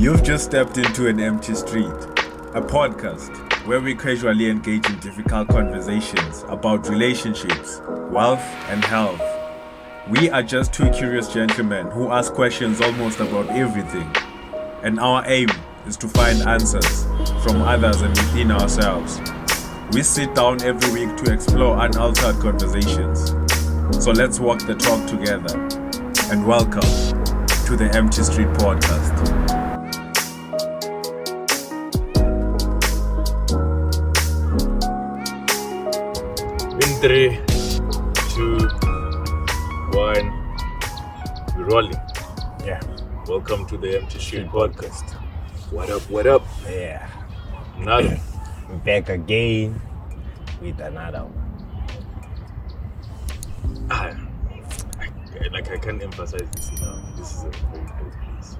You've just stepped into an empty street, a podcast where we casually engage in difficult conversations about relationships, wealth, and health. We are just two curious gentlemen who ask questions almost about everything, and our aim is to find answers from others and within ourselves. We sit down every week to explore unaltered conversations. So let's walk the talk together, and welcome to the Empty Street Podcast. In 3, 2, 1, we're rolling. Yeah. Welcome to the Empty Street Podcast. What up, what up? Yeah. Another. Back again with another one. I can't emphasize this enough. This is a very dope place.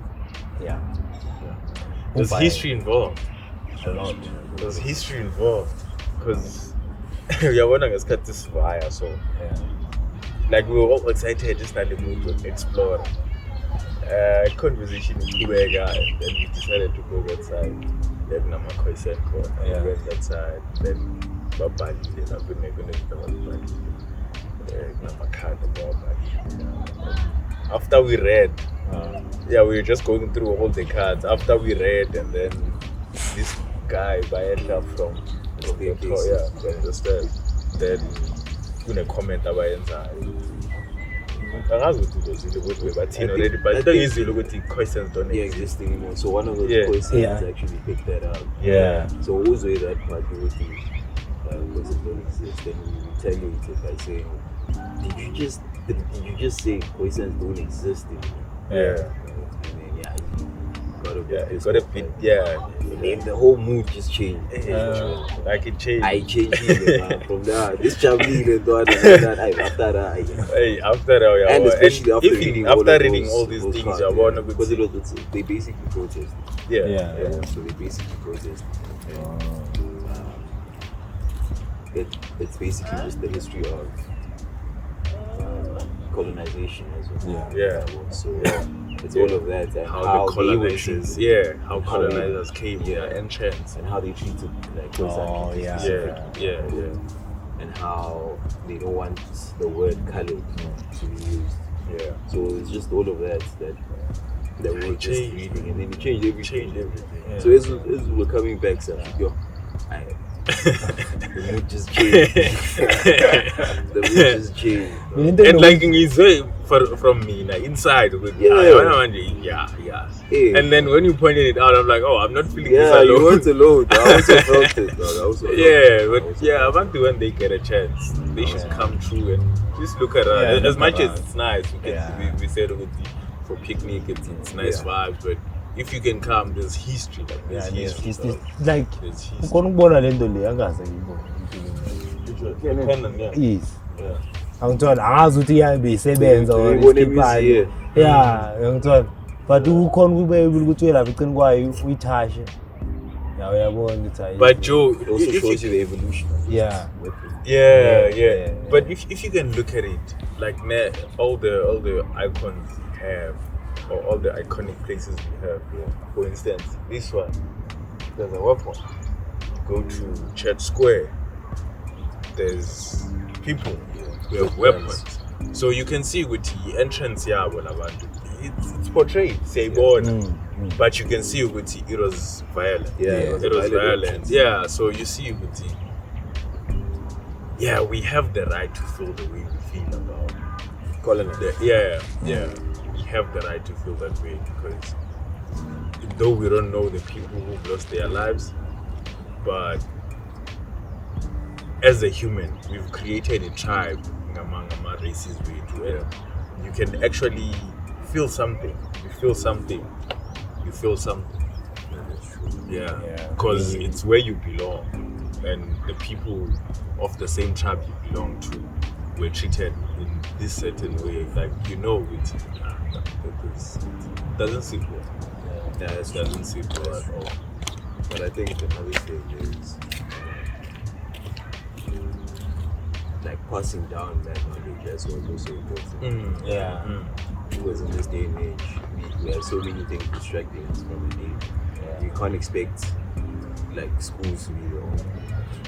Yeah. There's history involved. A lot. There's history involved. Because we are wondering cut this fire, so like we were all excited just in the mood to explore. Conversation in Kubega, and then we decided to go that side. Then Namakoi said, we went that side. Then Babali, then I've been going to after we read, we were just going through all the cards. After we read, and then this guy Bayenda from then gonna comment about inside. Questions don't exist anymore. So one of those questions actually picked that up. Yeah. So also that part with the questions don't exist, and we retaliate it by saying, did you just say questions don't exist anymore? Yeah. And then it got a bit, And then the whole mood just changed. Like it changed. I changed it, from there. This Chabli and after that, and especially after reading all these things, because they basically protest. So they basically protest. It's basically just the history of colonization as well. So it's all of that, and how the colonizers, how colonizers came, entrance, and how they treated like and how they don't want the word colored to be used. So it's just all of that we were just reading, and then it changed everything. So as we're coming back, so the mood just changed. And like it's from me, like inside. And then when you pointed it out, I'm like, I'm not feeling this alone. You weren't alone. I also felt it. I want to when they get a chance, they should come through and just look around. As much as it's nice, we said for picnic, it's nice vibes, but if you can come, there's history. Like there's history. Like ukona lento le angaze ngiyibona. Yes. Angithola angazi ukuthi iyabesebenza or iskipani. Angithola. But ukhona kube ukuthi lapha icini kwayo uyithashe. Uyabona ukuthi But Joe, it also shows you the evolution. But if you can look at it, like all the icons we have, or all the iconic places we have. For instance, this one, there's a weapon. Go to Church Square. There's people who have weapons. So you can see with the entrance here, it's portrayed, say born. But you can see with it was violent. It was violent. So you see with it. We have the right to feel the way we feel about colonization. We have the right to feel that way, because though we don't know the people who've lost their lives, but as a human, we've created a tribe among races where you can actually feel something. You feel something. Because it's where you belong, and the people of the same tribe you belong to were treated in this certain way. Like, it doesn't sit well. It doesn't sit well at all. But I think another thing is like passing down that knowledge as well also important. Because in this day and age, we have so many things distracting us from the day. You can't expect like schools to be the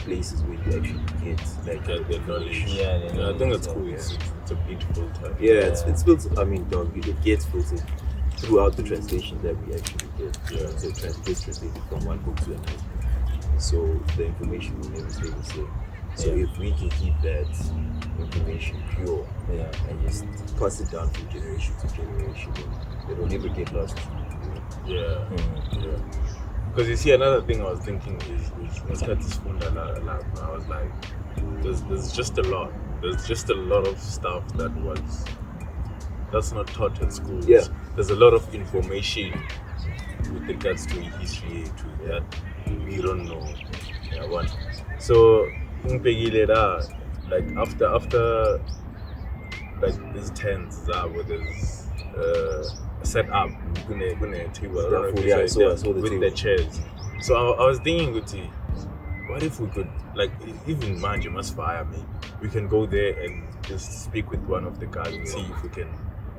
places where you actually get like the knowledge. I think it's cool. It's a beautiful time. It's built. I mean, dog, it gets filtered throughout the translations that we actually get. So it gets translated from one book to another. So the information will never stay the same. So if we can keep that information pure and just pass it down from generation to generation, it will never get lost. Because you see, another thing I was thinking is I was like, there's just a lot. There's just a lot of stuff that's not taught at schools. There's a lot of information with regards to history that we don't know. So like after like these tents where there's set up table with the chairs. So I was thinking, what if we could, like, even Manje must fire me, we can go there and just speak with one of the guys and see if we can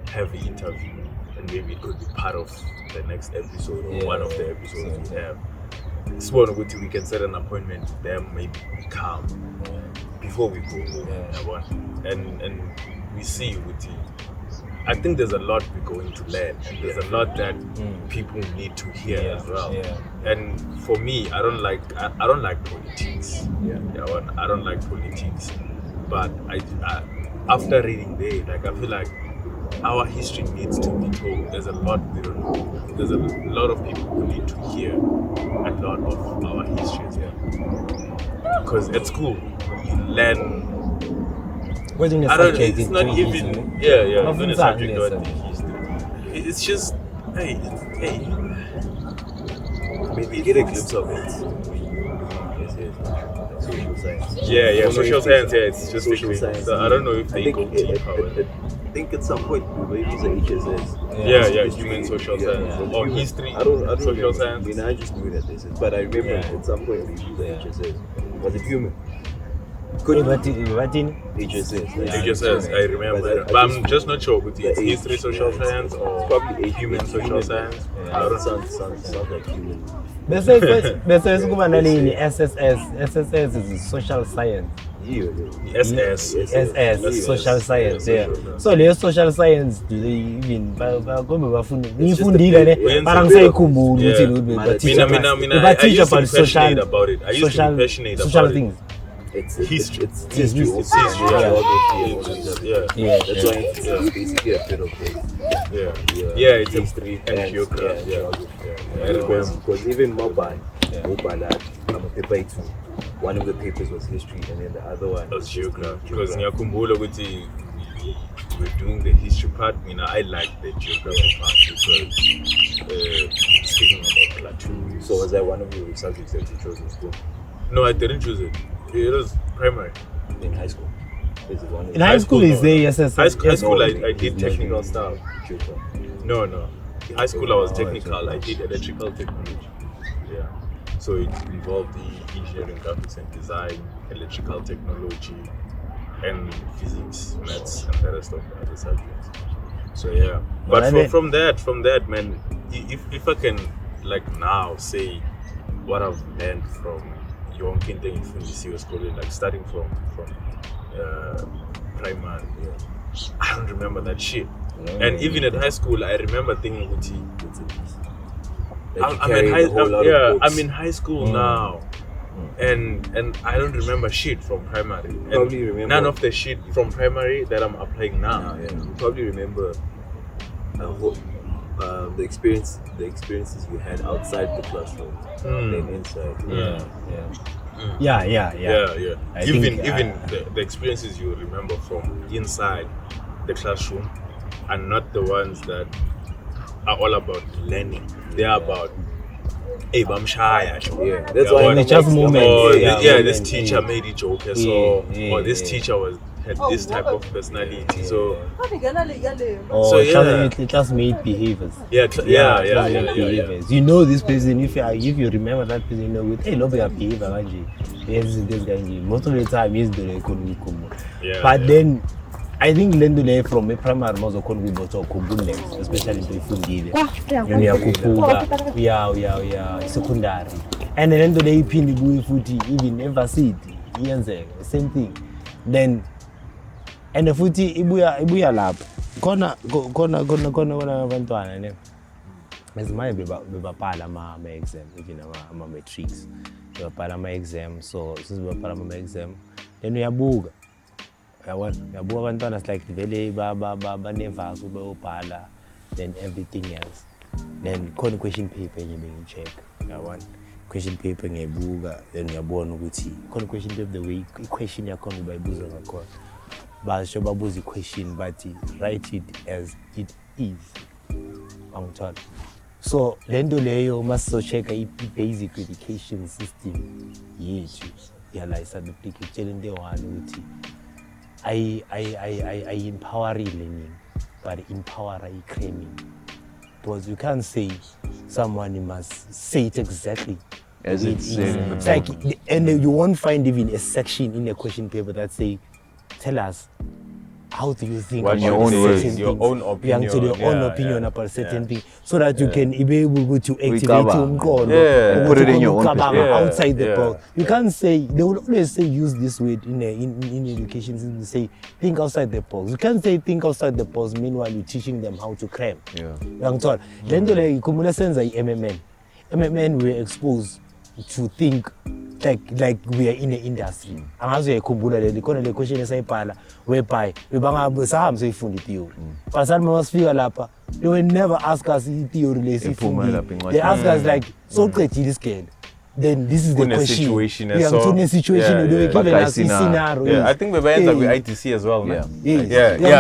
have an interview, and maybe it could be part of the next episode or one of the episodes we have. We can set an appointment with them, maybe we come before we go. And we see I think there's a lot we're going to learn, and there's a lot that people need to hear as well. And for me, I don't like politics. I don't like politics, but I after reading there, like, I feel like our history needs to be told. There's a lot we don't know. There's a lot of people who need to hear a lot of our history as well. Because at school, you learn. I don't know, it's not even, it's not a subject about history. It's just, maybe you get a glimpse of it. Social science. Social science, it's just social science. So I don't know if they go deeper. I think at some point we maybe use HSS. Human social science. Or history, I don't social science. I mean, I just knew that this is, but I remember at some point we used HSS. Was it human? HSS, I remember. But I'm just not sure with it's history, social science, or probably human social science. I don't sounds like human. Bese kuba nalini SSS is social science. SS social science. So leyo social science do they even bakombe bafunda ngifundile le mara ngisayikhumbula ukuthi mina I used to be passionate about it. I used to be passionate about things. It's history. It's history. That's why it's basically a bit of both. It's history and geography. Because even mobile, I'm a paper 2. One of the papers was history, and then the other one was geography. Because Nyakumbulo we're doing the history part. I like the geography part because speaking about platoons. So was that one of your subjects that you chose in school? No, I didn't choose it. It was primary. In high school? Is it one in high school is there, yes. High school, I did technical stuff. No. In high school, I was technical. I did electrical technology. So it involved the engineering, graphics and design, electrical technology, and physics, maths, and the rest of the other subjects. So but from that, man, if I can, like, now say what I've learned from Yonke in Fundisi was called, like, starting from primary. I don't remember that shit. And even at high school, I remember thinking, I'm in high school now, and I don't remember shit from primary. And none of the shit from primary that I'm applying now. You probably remember the experiences you had outside the classroom than inside. Even the experiences you remember from inside the classroom are not the ones that are all about learning. They are about that's why it's just moment. This teacher made a joke, or this teacher was had this type of personality. So classmate behaviors. Yeah. You know this person. If you remember that person, you know with love behavior. This guy. Most of the time, he's the but then. I think lendule from a primary mozo kongu boto kubunex, especially to ifundile. Yoni ya kupuga, ya secondary. And then lendule ipindi bui futi even university, yenze same thing. Then and the futi ibuya lab. Kona bantwana ne. Mezimaya beba pala ma exam, even ama matrix. Beba pala ma exam, so since beba pala ma exam, then we abuga. Yabuga abantwana like vele baneva kube ubhala then everything else. Then khona question paper enye bengicheck. Yabona question paper ngebuka then uyabona ukuthi khona question of the week question yakho ngibayibuza ngakhona. Basho babuza question but write it as it is. Angithola. So lento leyo mase check i-basic education system yethu yala the picture into one ukuthi I empower learning, but empower cramming. Because you can't say someone must say it exactly as it's said. It's like, and you won't find even a section in a question paper that say, tell us, how do you think What's about your own words, your own opinion, your own opinion about a certain thing, so that you can be able to activate your own and put it in your own outside the box. You can't say, they will always say use this word in education system, say think outside the box. You can't say think outside the box, meanwhile you're teaching them how to cram. Then MMN we're exposed to think like we are in the industry. Angazi yakhumbula le khona le question esayibhala whereby bebanga sahambe siyifundi theory. But some must figure lapha they will never ask us theory lesifundi. They ask us like so qedile scale. Then this is the question. Situation yeah, so in a situation they given us a scenario. Yeah, I think bebayenza with ITC as well. Yeah,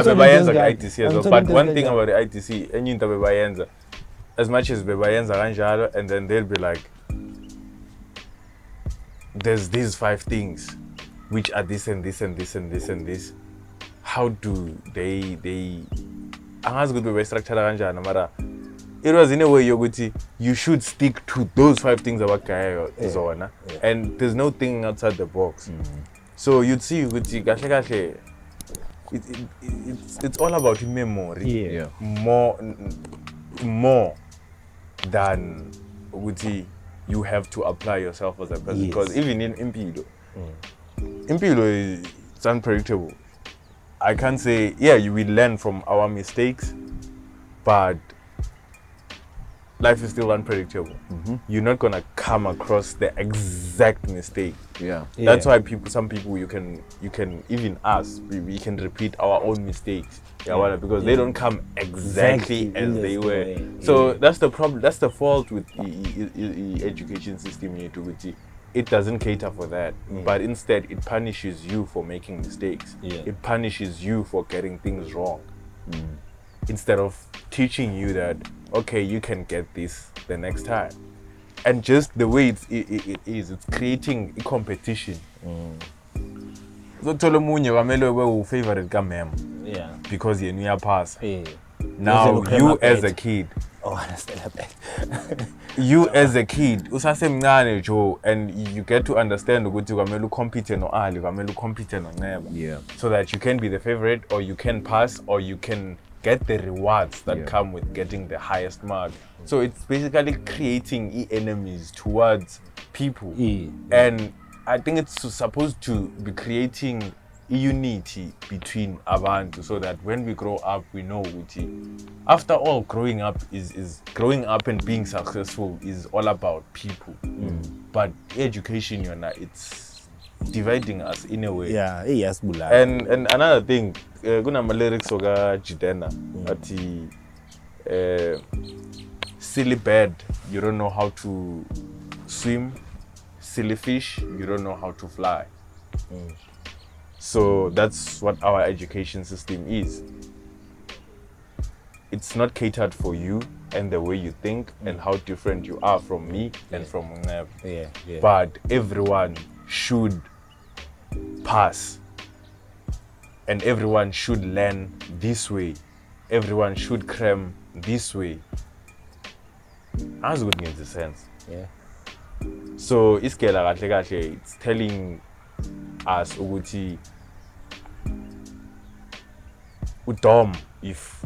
bebayenza with ITC as well. But one thing about the ITC, enye into bebayenza as much as bebayenza kanjalo and then they'll be like there's these 5 things which are this and this and this and this and this. How do they angazi ukuthi bestructure kanjani mara it was in a way yokuthi you should stick to those 5 things abagayo zona and there's no thing outside the box. So you'd see ukuthi kahle it's all about memory. More than ukuthi you have to apply yourself as a person because even in impilo it's unpredictable. I can't say you will learn from our mistakes, but life is still unpredictable. You're not gonna come across the exact mistake. That's why some people you can even us we can repeat our own mistakes because they don't come exactly as they were. So that's the problem. That's the fault with the education system here too. It doesn't cater for that, but instead it punishes you for making mistakes. It punishes you for getting things wrong. Instead of teaching you that okay, you can get this the next time. And just the way it is, it's creating a competition. So Tolomunye wamele we favorite kamem. Because you near pass. Now you as a kid. You as a kid, usasemncane Joe, and you get to understand ukuthi kwamele compete no Ali, kwamele compete no Nceba. So that you can be the favorite or you can pass or you can get the rewards that come with getting the highest mark. So it's basically creating enemies towards people. And I think it's supposed to be creating unity between abantu so that when we grow up we know ukuthi after all growing up is growing up and being successful is all about people. But education it's dividing us in a way. And another thing, kunama lyrics oka Jidena ati silly bird, you don't know how to swim. Silly fish, you don't know how to fly. So that's what our education system is. It's not catered for you and the way you think and how different you are from me and from Nceba. But everyone should pass and everyone should learn this way, everyone should cram this way. As good in the sense. Yeah. So it's telling us ukuthi udom if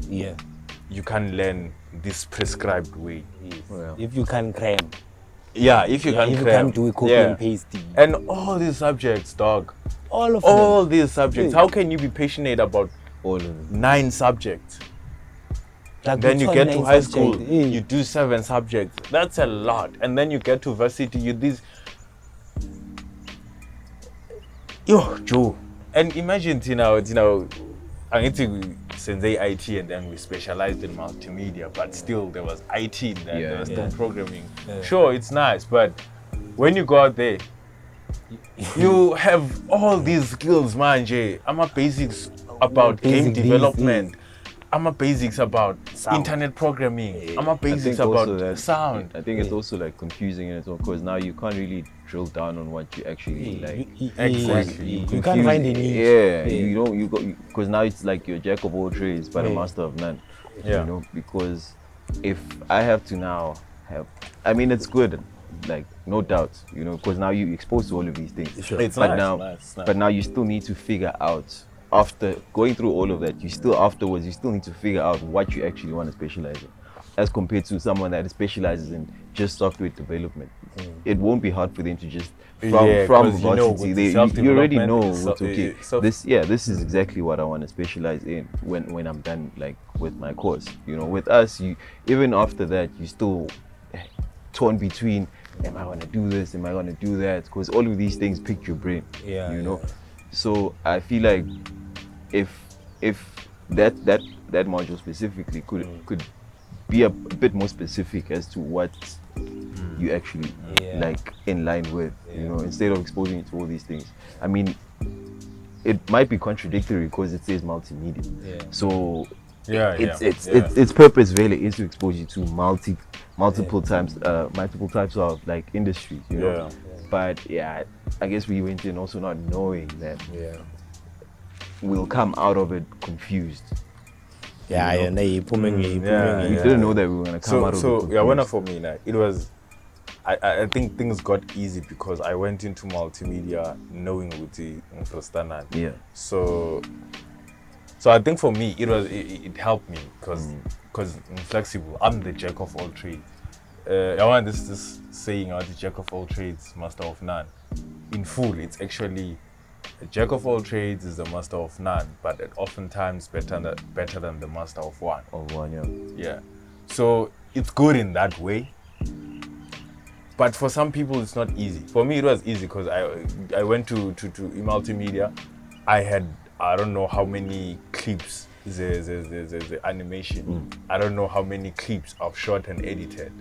you can learn this prescribed way. Well, if you can cram. Yeah, if you can cram. You can do it, copy and pasting. And all these subjects, dog. All of them. These subjects. How can you be passionate about all of them? 9 subjects? Like then you get to high school, you do 7 subjects. That's a lot. And then you get to varsity, you do this. Yo, Joe. And imagine, I need to send IT and then we specialized in multimedia, but still there was IT and then there was still programming. Sure, it's nice, but when you go out there, you have all these skills, man. I'm a basics about game development. I'm a basics about sound. Internet programming. I'm a basics about sound. I think it's also like confusing in it because now you can't really drill down on what you actually like. Exactly. You can't find any. Yeah, you don't. You got because now it's like you're jack of all trades but a master of none. Yeah. You know, because if I have to now have, I mean, it's good. Like no doubt, you know, because now you're exposed to all of these things. Sure. It's but nice, but now you still need to figure out. After going through all of that, you still need to figure out what you actually want to specialize in, as compared to someone that specializes in just software development. It won't be hard for them to just from varsity, you already know it's okay. This is exactly what I want to specialize in when I'm done like with my course. You know, with us, even after that, you still torn between, am I going to do this? Am I going to do that? Because all of these things pick your brain. You know. So I feel like if that module specifically could be a bit more specific as to what you actually like in line with, you know, instead of exposing you to all these things. I mean, it might be contradictory because it says multimedia. So its purpose really is to expose you to multiple types of like industries, you know. But I guess we went in also not knowing that we'll come out of it confused. We didn't know that we were gonna come out of it confused. For me, like, it was. I think things got easy because I went into multimedia knowing Uti Infrastanan. So I think for me it helped me because I'm flexible. I'm the jack of all trades. I want this saying, the jack of all trades, master of none. In full, it's actually a jack of all trades is the master of none, but it oftentimes better than the master of one. Yeah. So it's good in that way. But for some people, it's not easy. For me, it was easy because I went to multimedia. I had, I don't know how many clips, the animation. I don't know how many clips I've shot and edited.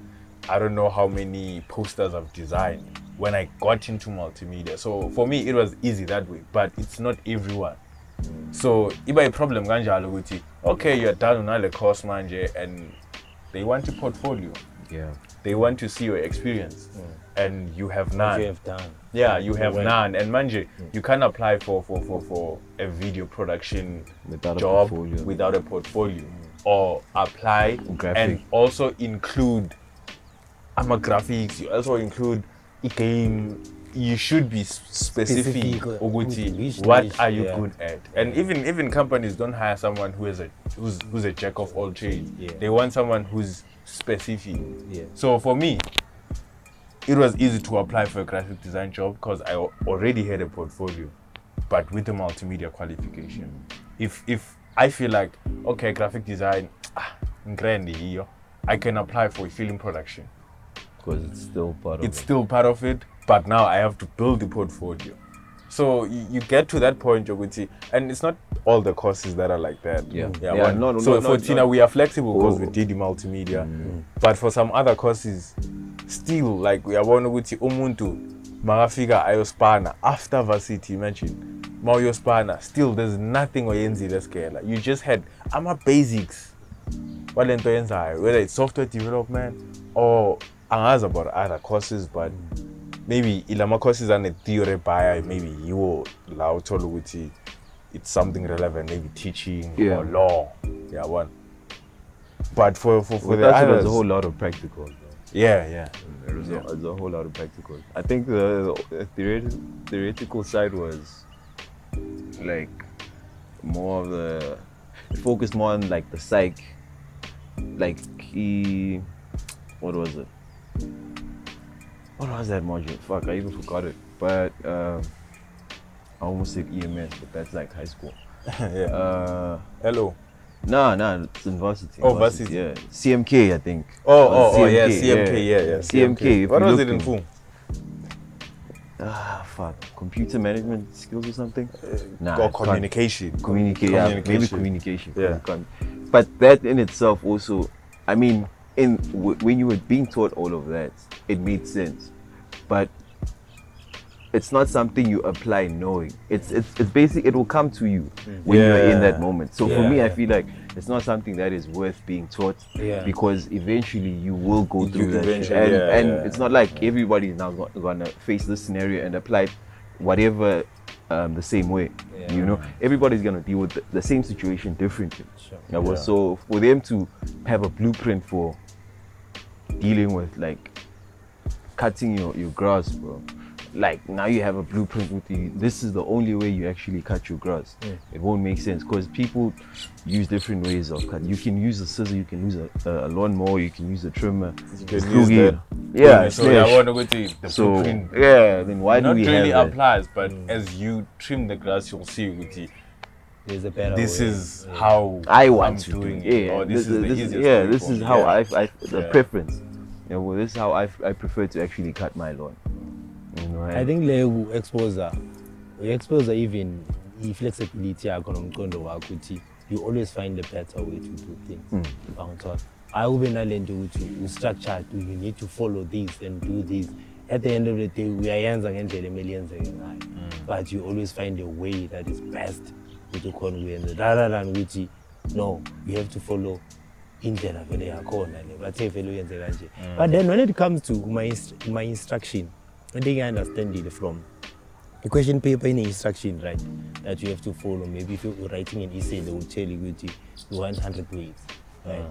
I don't know how many posters I've designed when I got into multimedia. So for me, it was easy that way, but it's not everyone. So if a problem, okay, you're done on all the course manager and they want a portfolio. They want to see your experience and you have none. You have done. You have none. And manje, you can't apply for a video production job without a portfolio. Or apply and also include graphics, you also include a game. You should be specific. What are you good at? And even companies don't hire someone who's a jack of all trades. They want someone who's specific. So for me, it was easy to apply for a graphic design job because I already had a portfolio, but with a multimedia qualification. If I feel like, okay, graphic design, I can apply for a film production. Because it's still part of it. It's still part of it, but now I have to build the portfolio. So you get to that point, Joguti, and it's not all the courses that are like that. For Tina, we are flexible because we did the multimedia. But for some other courses, still, like we are one Joguti, Umuntu, Marafika, Ayospana, after varsity, imagine, Maoyospana, still there's nothing oyenzi let's get. Like, you just had, basics. Whether it's software development or angazi about other courses, but maybe ilama courses are a theory buyer, maybe you will allow to it's something relevant, maybe teaching Yeah. or law. Yeah, one. But for With the us, it was others, a whole lot of practical. yeah. It was a whole lot of practical. I think the theoretical side was like more of the focused more on like the psych, like what was it? What was that module? Fuck, I even forgot it. But I almost said EMS, but that's like high school. Yeah. Hello. No, it's in varsity. Oh, varsity. Yeah, CMK, I think. Oh, yeah, CMK, yeah. CMK. What was it in full? Fuck, computer management skills or something? Or communication. Maybe communication. Yeah. But that in itself also, I mean, when you were being taught all of that, it made sense. But it's not something you apply knowing. It's basically, it will come to you when you're in that moment. So for me, I feel like it's not something that is worth being taught because eventually you will go through that. And it's not like everybody's now gonna face this scenario and apply whatever the same way. You know, everybody's gonna deal with the same situation differently. Sure. So for them to have a blueprint for dealing with like cutting your grass, bro. Like now you have a blueprint with this is the only way you actually cut your grass. It won't make sense because people use different ways of cutting. You can use a scissor, you can use a lawnmower, you can use a trimmer. You can use that. Yeah, so I want to go to the blueprint. Yeah, then why not do we really have applies, but as you trim the grass, you'll see with it. There's a better This way. is how I want to doing do it. it. Or this is the easiest way this for is me. how I the preference. Yeah, well, this is how I prefer to actually cut my lawn. You know, I think exposure even flexibility you always find a better way to do things. I will be to structure, you need to follow this and do this. At the end of the day, we are millions, but you always find a way that is best rather than which no, you have to follow indlela vele yakhona le bathe vele uyenze kanje. But then when it comes to my instruction, I think I understand it from the question paper in the instruction, right, that you have to follow. Maybe if you're writing an essay, they will tell you you want 100 ways, right?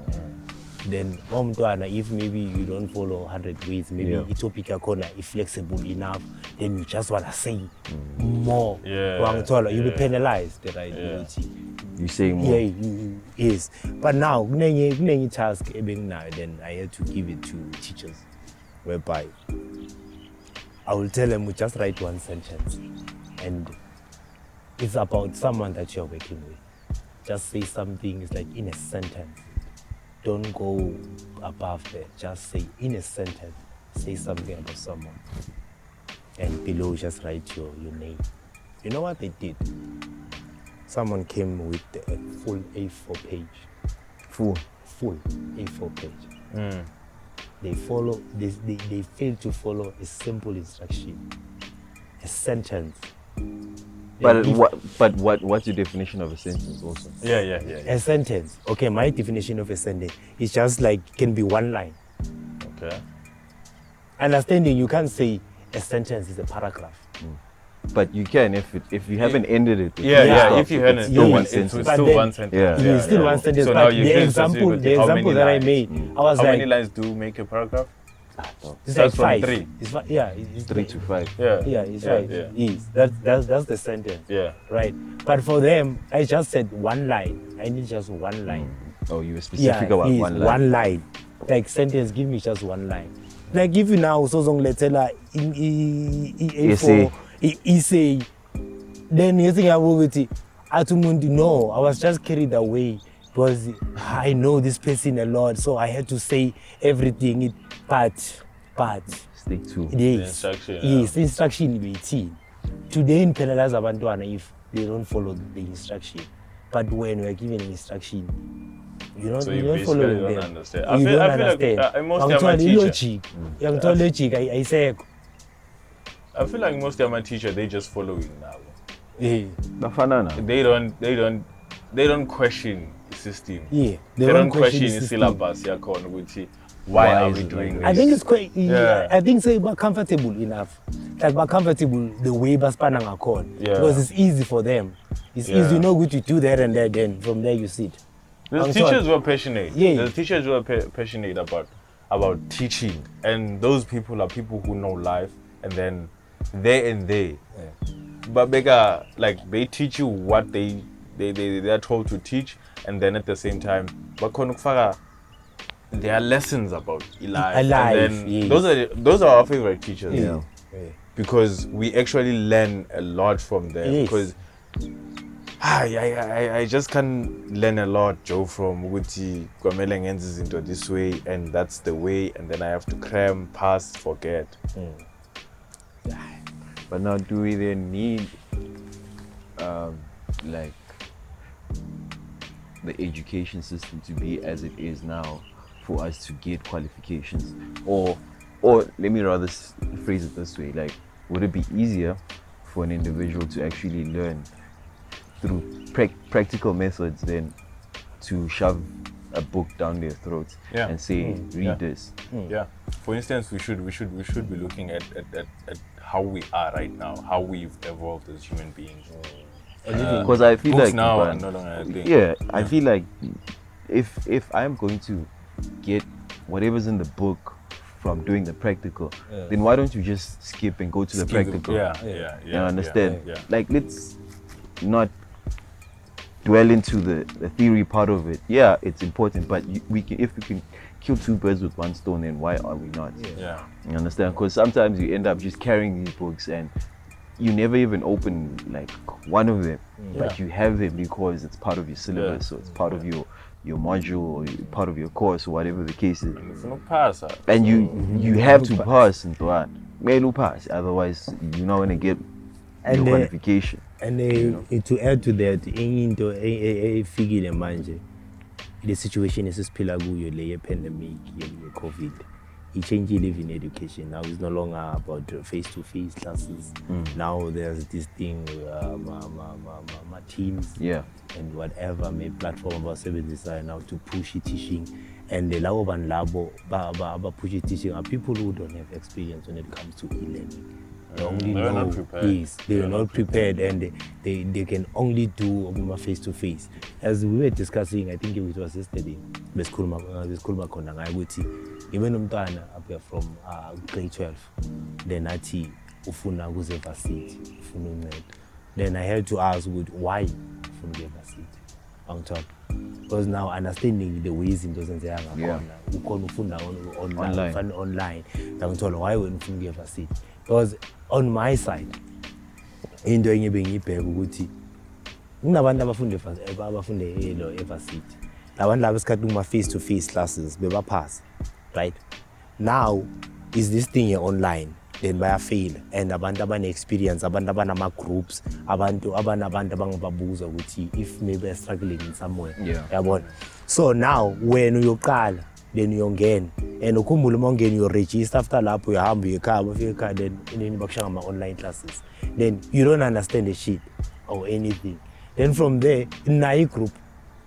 Then if maybe you don't follow 100 ways, maybe the topic yakhona is flexible enough, then you just want to say more. You'll be penalized, right? You say more. Yes. But now, kunenye task then I had to give it to teachers, whereby I will tell them we just write one sentence, and it's about someone that you're working with. Just say something. It's like in a sentence. Don't go above that. Just say in a sentence. Say something about someone, and below just write your name. You know what they did? Someone came with a full A4 page. Full A4 page. They fail to follow a simple instruction, a sentence. But what's your definition of a sentence also? Yeah. A sentence. Okay, my definition of a sentence is just like can be one line. Okay. Understanding, you can't say a sentence is a paragraph. But you can if you haven't ended it. If you haven't, still one sentence. It's still one sentence. It's still one sentence. So but now you the example that I made, I was how like, many lines do make a paragraph? It's like from 5. 3. It's 3 to 5. It's right. Yes, that's the sentence. Yeah. Right. But for them, I just said one line. I need just one line. Oh, you were specific about one line. One line. Like sentence, give me just one line. Like if you now so let's essay, then you think I will with it. No, I was just carried away because I know this person a lot, so I had to say everything. But stick to the instruction. Yes, the instruction waiting. Today in penalize abantwana if they don't follow the instruction. But when we're given an instruction, you don't follow them. Don't understand. You don't understand. Like most of my teacher. Logic. I say. I feel like most of my teacher they just following now. They don't question the system. Yeah, they don't question the syllabus. why are is we it doing like this? I think it's quite. Yeah. I think say we're comfortable enough. Like we're comfortable the way baspanang akon. Yeah. Because it's easy for them. It's easy, you know, good to do that and that. Then from there you sit. The teachers were passionate. Yeah. The teachers were passionate about teaching, and those people are people who know life, and then they. But they teach you what they are told to teach, and then at the same time, there are lessons about life. And then yes. those are our favorite teachers. Yeah. Because we actually learn a lot from them. Yes. Because I just can't learn a lot, Joe, from Uguti Kwamele ngenza into this way, and that's the way, and then I have to cram, pass, forget. But now, do we then need like the education system to be as it is now for us to get qualifications, or let me rather phrase it this way: like, would it be easier for an individual to actually learn through practical methods than to shove a book down their throats and say, read this? Yeah. For instance, we should be looking at how we are right now, how we've evolved as human beings. Because I feel books like now are no longer a thing. yeah, I feel like if I'm going to get whatever's in the book from doing the practical, then why don't you just skip and go to the practical? Yeah. You understand? Yeah. Like, let's not dwell into the theory part of it. Yeah, it's important, but if we can kill two birds with one stone, then why are we not? Yeah. You understand? Because sometimes you end up just carrying these books and you never even open like one of them, but you have them because it's part of your syllabus, so it's part of your module, or part of your course, or whatever the case is. And you have to pass into that. May pass, otherwise you're not gonna get your qualification. And to add to that, into a figure manje, the situation is esiphila kuyo le pandemic, COVID. It changed in education. Now it's no longer about face-to-face classes. Now there's this thing, my teams and whatever, my platform about services are now to push it teaching. And the labo and labo push it teaching are people who don't have experience when it comes to e-learning. They only know, not prepared. Yes, they are not prepared, and they can only do face-to-face. As we were discussing, I think it was yesterday, even umntwana up from grade 12, then athi ufuna kuze-varsity, ufuna unceda. Then I had to ask, why ufuna kuye-varsity? Angithola. Because now understanding the ways into zenzeka ngakhona, ukhona ufunda online. Angithola, why wena ufuna kuye-varsity? Because on my side, into enye bengiyibheka ukuthi kunabantu abafunde e-varsity. Labantu laba esikhathi kuma face-to-face classes bebaphasa. Right now is this thing online, then bayafail, and abantu abane-experience, abantu abanama-groups, abantu abangababuza ukuthi if maybe they're struggling in somewhere. Yabona. So now when uyoqala, then uyongena, and ukhumbule uma ungena uyo-register, after lapho uyahamba uyekhaya, then bakushaya ama-online classes, then you don't understand the shit or anything. Then from there, in a group,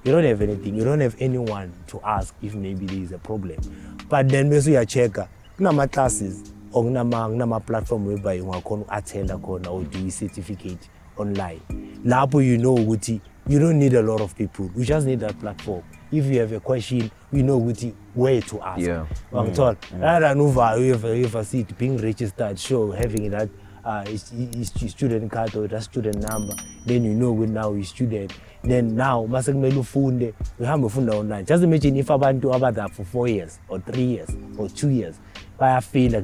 you don't have anything, you don't have anyone to ask if maybe there is a problem. But then bese uyachecka kunama classes or kunama platform whereby ungakhona attend khona or do certificate online. Lapho you know ukuthi you don't need a lot of people, you just need that platform. If you have a question, you know where to ask. Rather than university being registered, having that student card or that student number, then you know now you're student. Then now mase kumele ufunde, uhambe ufunda online. Just imagine if abantu abada for 4 years or 3 years or 2 years bayafila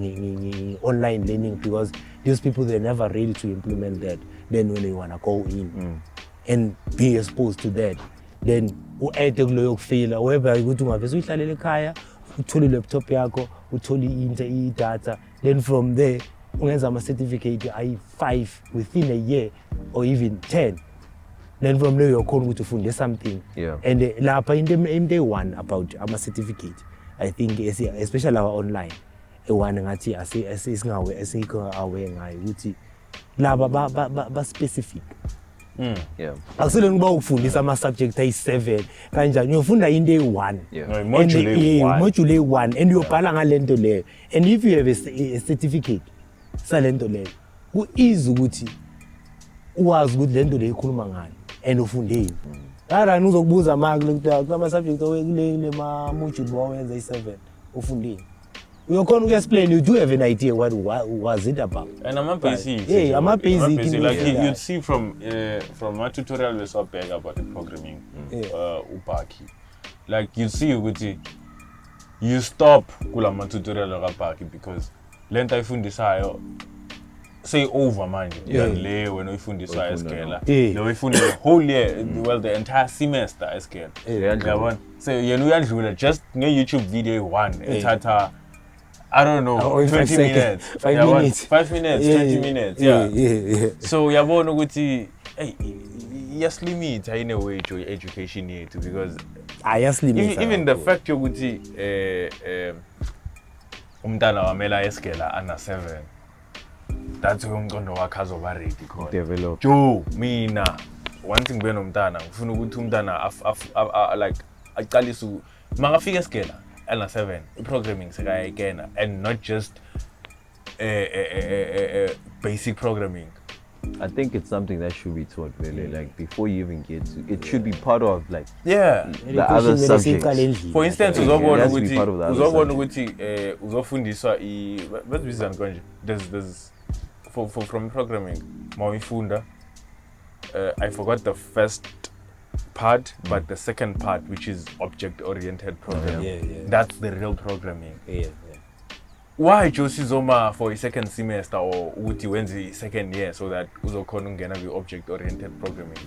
online learning, because these people, they're never ready to implement that. Then when they want to go in and be exposed to that, then u-add kuloyo kufila, whereby ukuthi ungavese uyihlalele ekhaya, uthole laptop yakho, uthole i-data, then from there ungenza ama-certificate ayi-5 within a year or even 10. Then from there uyakhona ukuthi ufunde something. And lapha into one about ama-certificate, I think especially our online, one ngathi asikho aware ngayo ukuthi laba ba specific. Yeah. Akuseleni uba ukufundisa ama-subject ayi-7 kanjani uyofunda into eyi-1 Yeah. Module 1 and uyobhala ngale nto leyo and if you have a certificate sale nto leyo ku-easy ukuthi uwazi ukuthi le nto leyo ikhuluma ngani and ufundeni rarani uzokubuza kulama-subject kule ma-module wawenza i-7 ufundeni uyokhona uku-explain you do have an idea what was it about and ama-basics ama-basic like you'd see from my tutorial we saw back about the programming ubaki like you see ukuthi you stop kula ma-tutorial akabaki because le nto ayifundisayo say over manje le wena uyifundisayo esikela le uyifunde the whole year well the entire semester esikela yabona so yena uyadlula just nge-YouTube video eyi-1 ethatha I don't know 20 minutes 5 minutes 5 minutes 20 minutes yeah. So yabona ukuthi hey yaslimita in a way to education yethu because even the fact yokuthi umntana wamela esikela ana 7 that's umqondo wakhe azoba ready khona Develop. Jo mina one thing benomntana ngifuna ukuthi umntana like aqalise makafika esikela ana 7 i-programming sekayayikena and not just basic programming. I think it's something that should be taught really like before you even get to it should be part of like the other subjects. For instance uzobona ukuthi uzofundiswa bezibizana konje there's from programming mawifunda I forgot the first part but the second part which is object oriented programming that's the real programming. Why Josie Zoma for a second semester or ukuthi wenze second year so that uzokhona ukungena kwi-object oriented programming?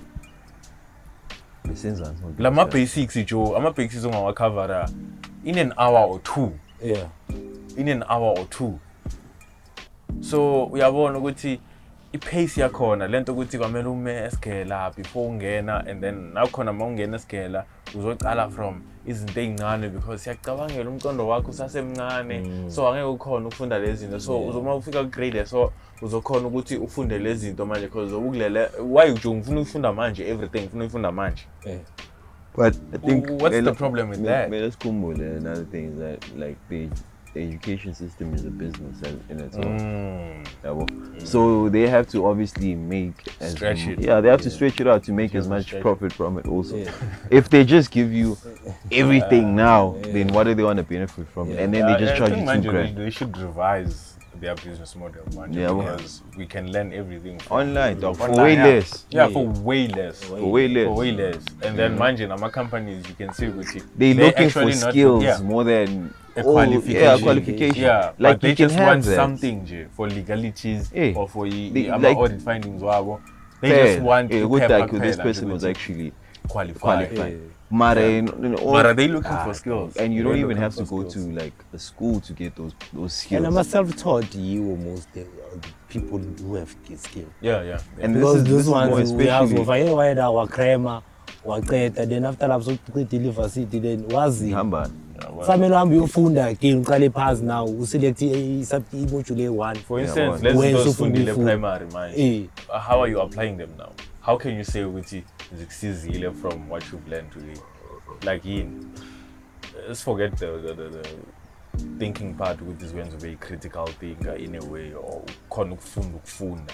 Lama basics ijo ama-basics ongawakhavara in an hour or two. In an hour or two. So uyabona ukuthi i-pace yakhona lento ukuthi kwamele ume esikela before ungena and then nakhona mawungena esikela uzocala from izinto ezincane because siyacabangela umqondo wakho usasemncane so angeke ukhona ukufunda lezi zinto so uzoma ufika ku-grade so uzokhona ukuthi ufunde lezi zinto manje because ubukulela why ujo ngifuna ukufunda manje everything ngifuna ukufunda manje. But I think what's the problem with that? Let's kumule another thing is that like the education system is a business in itself. So they have to obviously make stretch it. Yeah, they have to stretch it out to make as much profit from it also. If they just give you everything now, then what do they want to benefit from? And then they just charge you $2,000. They should revise their business model because we can learn everything online for way less. For way less. And then imagine my companies you can see with it. They're looking for skills more than a qualification. Yeah, like they just want something for legalities or for like, audit findings. They just want this person was actually qualified. But they looking for skills, and you don't even have to go to like a school to get those skills. And I'm self-taught. Most people do have skills. Yeah. And because those ones we have over our Cramming, then after I've deliver city, then was it? Family ambi ufunda again uqale phansi now uselect i-module 1. For instance, let's just fundile primary manje. How are you applying them now? How can you say ukuthi zikusizile from what you've learned today? Like let's forget the thinking part which is going to be a critical thinker in a way or khona ukufunda.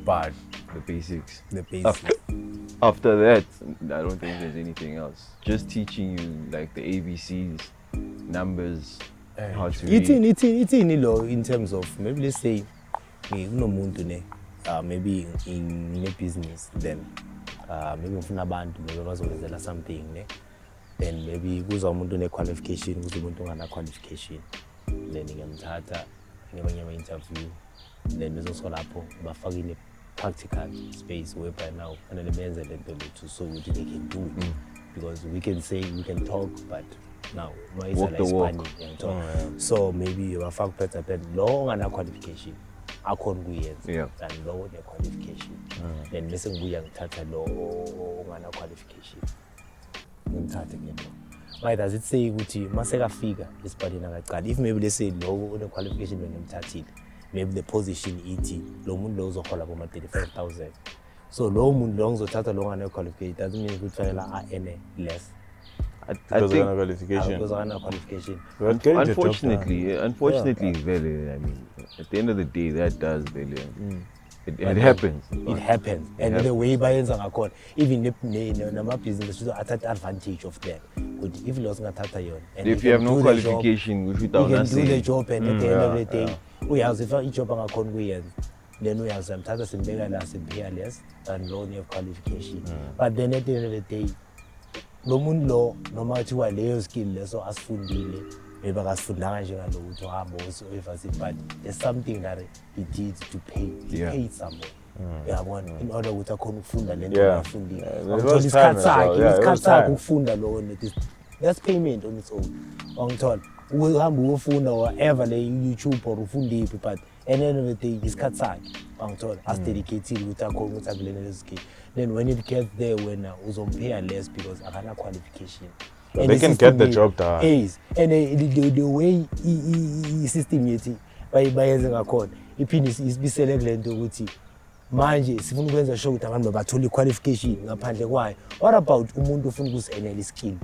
But the basics. After that, I don't think there's anything else. Just teaching you like the ABCs, numbers, how to read. It's in terms of maybe let's say maybe in a business then maybe ufuna abantu maybe bazolenzela something then maybe kuza umuntu ne-qualification kuza umuntu ongana qualification then ngemthatha ngemanye ama-interview then bezosuka lapho bafake in a practical space whereby now fanele benze lento lethu so ukuthi they can do it because we can talk but now walk the walk. So maybe bafake phetha then lo ongana qualification akhona kuyenza than lo ne-qualification then bese ngibuya ngithatha lo ongana qualification ngimthathe ngento. Why does it say ukuthi masekafika esiphaleni akaqala if maybe let's say lo one-qualification bengimthathile maybe the position ithi lo muntu lo uzohola boma 35,000 So low moon long so tata long and qualification doesn't mean good for any less. I Because think, of qualification. Because of qualification. But getting the job unfortunately, Vele, I mean, at the end of the day, that does Vele. It happens. It happens. And the way by account, even the business should take advantage of that. But if you lost and if you have no qualification, we should you can do the job, and at the end of the day, we have each job on account then we have some tata some bigger and peerless and low of qualification. But then at the end of the day, no moon law, no matter what layer skill, so as fundile, maybe as fundanga to also if I say, but there's something that he did to pay. He paid someone. In order with a fund and then funding. That's payment on its own. On top, we'll have fund or whatever YouTube or fundi, but and then of the day is cut side. On top, as dedicated with a skill. Then when it gets there, when I was on pay less because I had a qualification. And they can get the job done. And the way he system by using a code, if is be selected to Uti. Manje, sifuna ukwenza show ukuthi abantu bathole qualification ngaphandle kwayo. What about umuntu ufuna ukuzenela skill?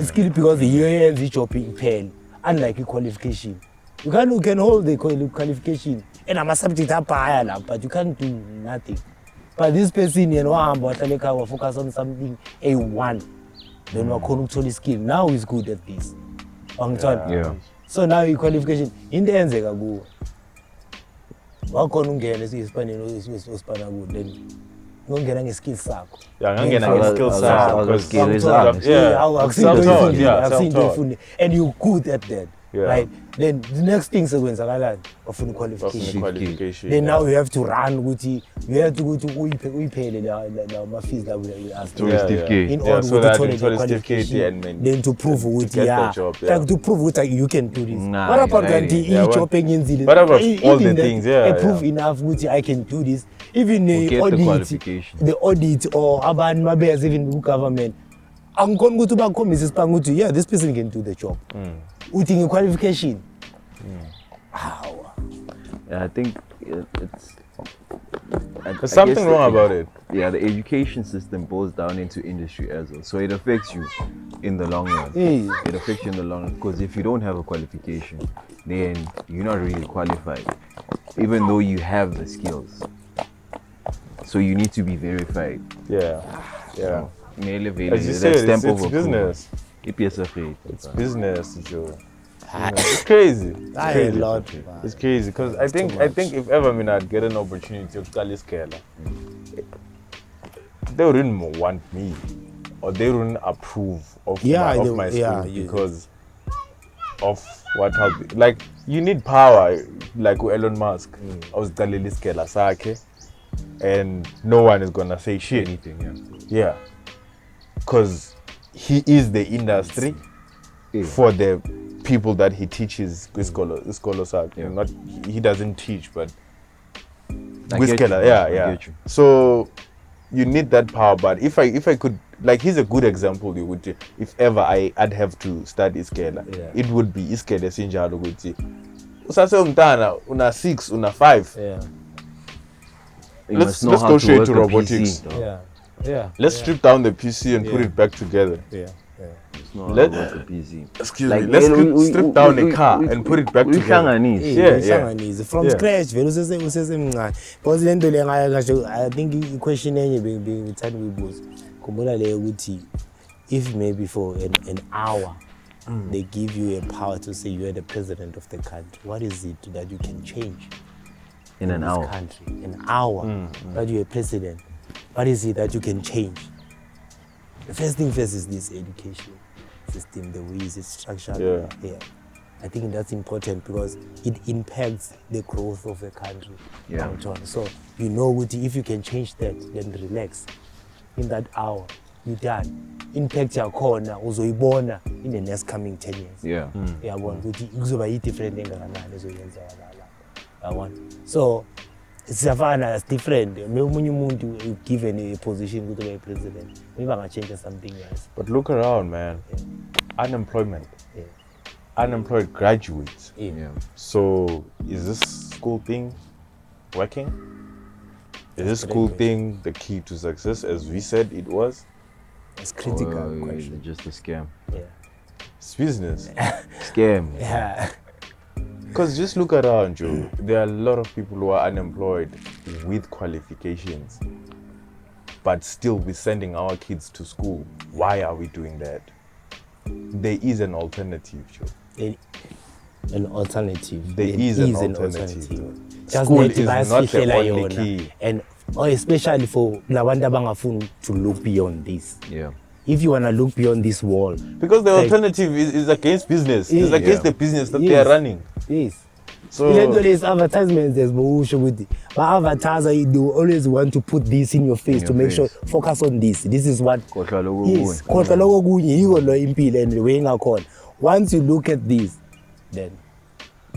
Skill because the yenza ijob iphela, unlike qualification. You can hold the qualification and I'm a subject up higher, but you can't do nothing. But this person will focus on something A1. Then we're going to skill. Now he's good at this. So now your qualification in the end, go. What can you get? Is Spanish good? Then you get a skill sack. Yeah, you get a skill sack. I've seen different, and you're good at that. Right? Then the next thing is when qualification. Then now you have to run with it. You have to go to we pay the fees that we ask. In order to the qualification. Then to prove with to prove with you can do this. What about chopping in the? What about all the things? Prove enough with I can do this. Even the audit or Aban Mabes, even the government. I'm going to go to Mrs. Pangutu. Yeah, this person can do the job. With a qualification. Yeah, I think there's something wrong about it. Yeah, the education system boils down into industry as well. So it affects you in the long run. It affects you in the long run because if you don't have a qualification, then you're not really qualified, even though you have the skills. So you need to be verified. Yeah. As you said, it's business. It's business, Joe. It's crazy. It's crazy because I think if ever I'd get an opportunity to study scale, they wouldn't want me or they wouldn't approve of my school because of what happened. Like you need power, like with Elon Musk. I was studying scale and no one is gonna say shit. Yeah. Because he is the industry for the people that he teaches. Not he doesn't teach, but So you need that power. But if I could, like, he's a good example. If ever I'd have to study Iskela, it would be Iskela Sinjalo Guti. Una 6, una 5. Let's go straight to robotics. Let's strip down the PC and put it back together. Excuse me. Let's strip down the car and put it back together. From scratch. Because I think the question if maybe for an hour they give you a power to say you are the president of the country, what is it that you can change in an hour? Country? An hour that you're a president. What is it that you can change? The first thing first is this education system, the way it's structured. I think that's important because it impacts the growth of the country. So you know, if you can change that, then relax. In that hour, you're done. Impact your corner, also born in the next coming 10 years. Different. So Savannah is different. Maybe given a position to be a president, maybe I'm change something else. But look around, man. Unemployment. Unemployed graduates. So is this school thing working? Is this school thing the key to success, as we said it was? It's critical question. Just a scam. Yeah. It's business. Scam. Yeah. Because just look around you. There are a lot of people who are unemployed with qualifications, but still we're sending our kids to school. Why are we doing that? There is an alternative, Joe. An alternative. There is an alternative. Just School is not the only key. And especially for labantu abangafuni to look beyond this. Yeah. If you want to look beyond this wall. Because the alternative is against business. It's against the business that they are running. Yes. So there's advertisements, there's but advertiser, they always want to put this in your face to make sure, focus on this. This is what yes. And once you look at this, then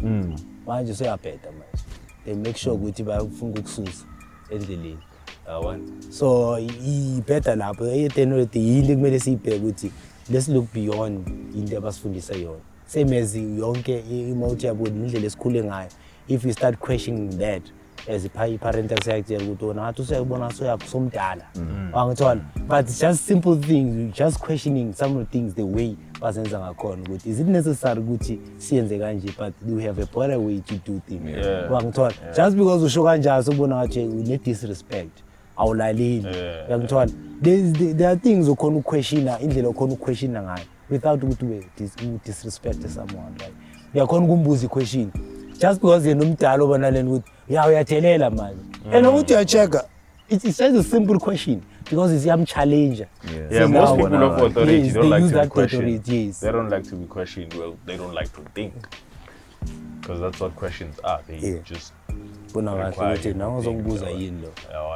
manje soyabheda manje. They make sure ukuthi bayafuna ukususa endleleni. So better lapho ethenolity into kumele sibheke ukuthi let's look beyond into abasifundisa yona. Same as yonke imothi yabo indlela esikhule ngayo. If you start questioning that as a parental sayakutshela ukuthi wona ngathi usuyabona somdala. Angithola. But it's just simple things, just questioning some of the things the way basenza ngakhona ukuthi is it necessary ukuthi siyenze kanje, but we have a better way to do things. Angithola. Just because usho kanjalo sobona ngathi we need disrespect. Awulalini. Angithola. There are things okhona uquestiona indlela okhona uquestiona ngayo without ukuthi disrespect someone, right? Uyakhona ukumbuza question just because yena umdala obona leni ukuthi uyathelela manje. And ukuthi uyacheka, it's just a simple question because it's challenge. Yeah, most people of authority don't like to be questioned. Yes. They don't like to be questioned. Well, they don't like to think, because that's what questions are. They just bona kahle ukuthi nawuzongibuza yini lo.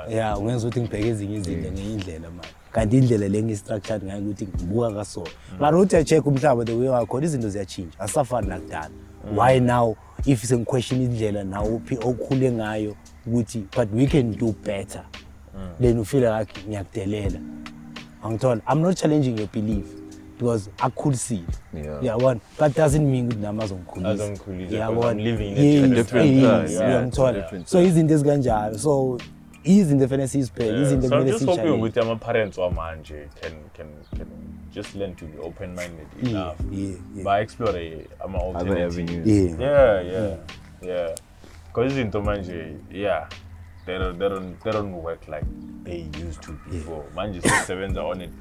Yeah, ungenza ukuthi ngibheke ezinye izinto ngenye indlela manje. Kanti indlela le ngistructured ngayo ukuthi ngibuka kaso. Mara uthi check umhlaba the way wakhona izinto ziyachange. Asafani nakudala. Why now if sengiquestion indlela nawo okhule ngayo ukuthi but we can do better. Then you feel like ngiyakudelela. Angithola. I'm not challenging your belief because I could see. Yeah, one. That doesn't mean good numbers on coolies. Yeah, I'm living in a different time. So he's in this ganja. So he's in the fantasy spell. He's in the so I'm just hoping with my parents or manje can just learn to be open-minded enough. By exploring other avenues. Yeah. Because in manje, they don't work like they used to before. Manje 7s are on it.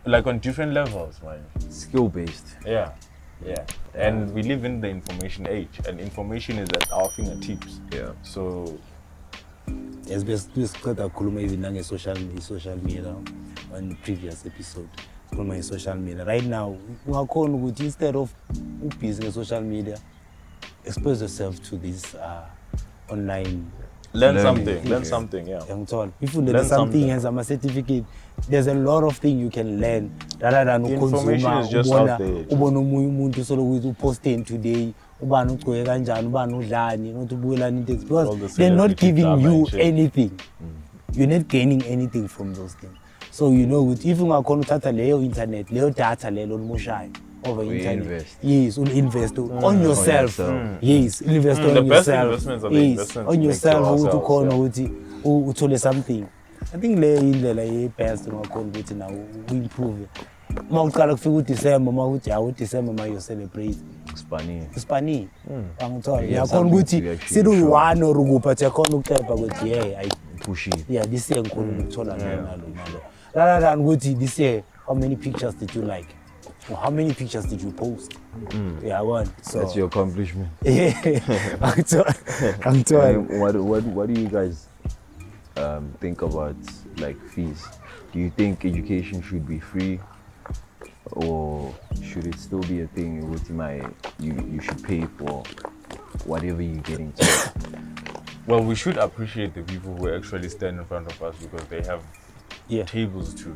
Like on different levels, man. Skill based. Yeah. And we live in the information age, and information is at our fingertips. Yeah. So as best to start a column even on social media on the previous episode. From social media. Right now, we are calling with instead of busy social media, expose yourself to this online. Learn something, yeah. If you learn something as a certificate, there's a lot of things you can learn rather than information is just out there. Posting today, because they're not giving you anything. You're not gaining anything from those things. So you know, if you are going to Leo internet, Leo data, Leo motion over internet, invest. Yes, will invest on yourself. Yes, invest on yourself. Yes, on yourself. Who to call who told something. I think Leo in the best to call now. We improve. Mawuqala kufika uDecember mawuthi uDecember mayo celebrate Spani angithola yakhona ukuthi silu1 or ukupha yakhona ukuqepha ukuthi I push it. Yeah, this year ngikhona ukuthola nalo rather than ukuthi this year how many pictures did you like or how many pictures did you post. Yeah, one. So that's your accomplishment. Yeah. What do you guys think about like fees? Do you think education should be free, or should it still be a thing with you should pay for whatever you're getting to? Well, we should appreciate the people who actually stand in front of us because they have tables to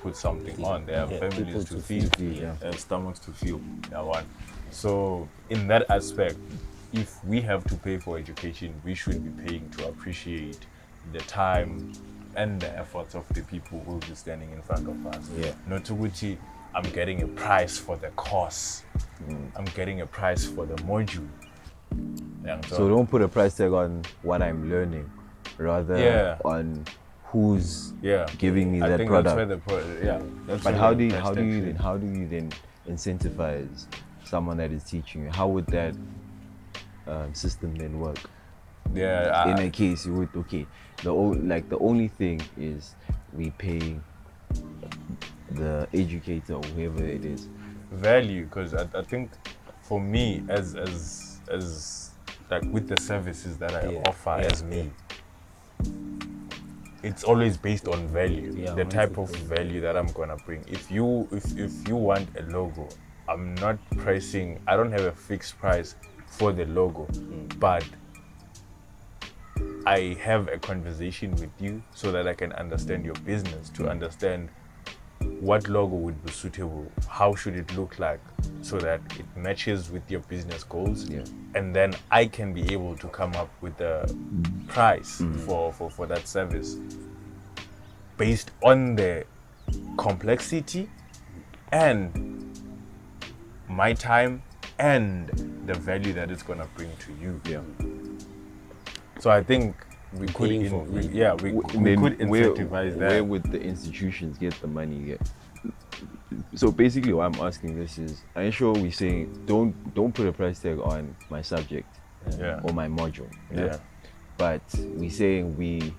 put something on. They have families to feed, they have stomachs to fill. So in that aspect, if we have to pay for education, we should be paying to appreciate the time and the efforts of the people who will be standing in front of us. Not to which I'm getting a price for the course. I'm getting a price for the module. So don't put a price tag on what I'm learning, rather on who's giving me that product. But how do you then incentivize someone that is teaching you? How would that system then work? In a case you would the only thing is we pay the educator or whoever it is value, because I think for me as like with the services that I offer as me, it's always based on value, the type of value that I'm gonna bring. If you want a logo, I'm not pricing, I don't have a fixed price for the logo, but I have a conversation with you so that I can understand your business, to understand what logo would be suitable, how should it look like, so that it matches with your business goals, and then I can be able to come up with a price for that service based on the complexity and my time and the value that it's gonna bring to you. So I think we could incentivize that. Where would the institutions get the money? So basically what I'm asking this is, I'm sure we're saying don't put a price tag on my subject or my module. But we're saying we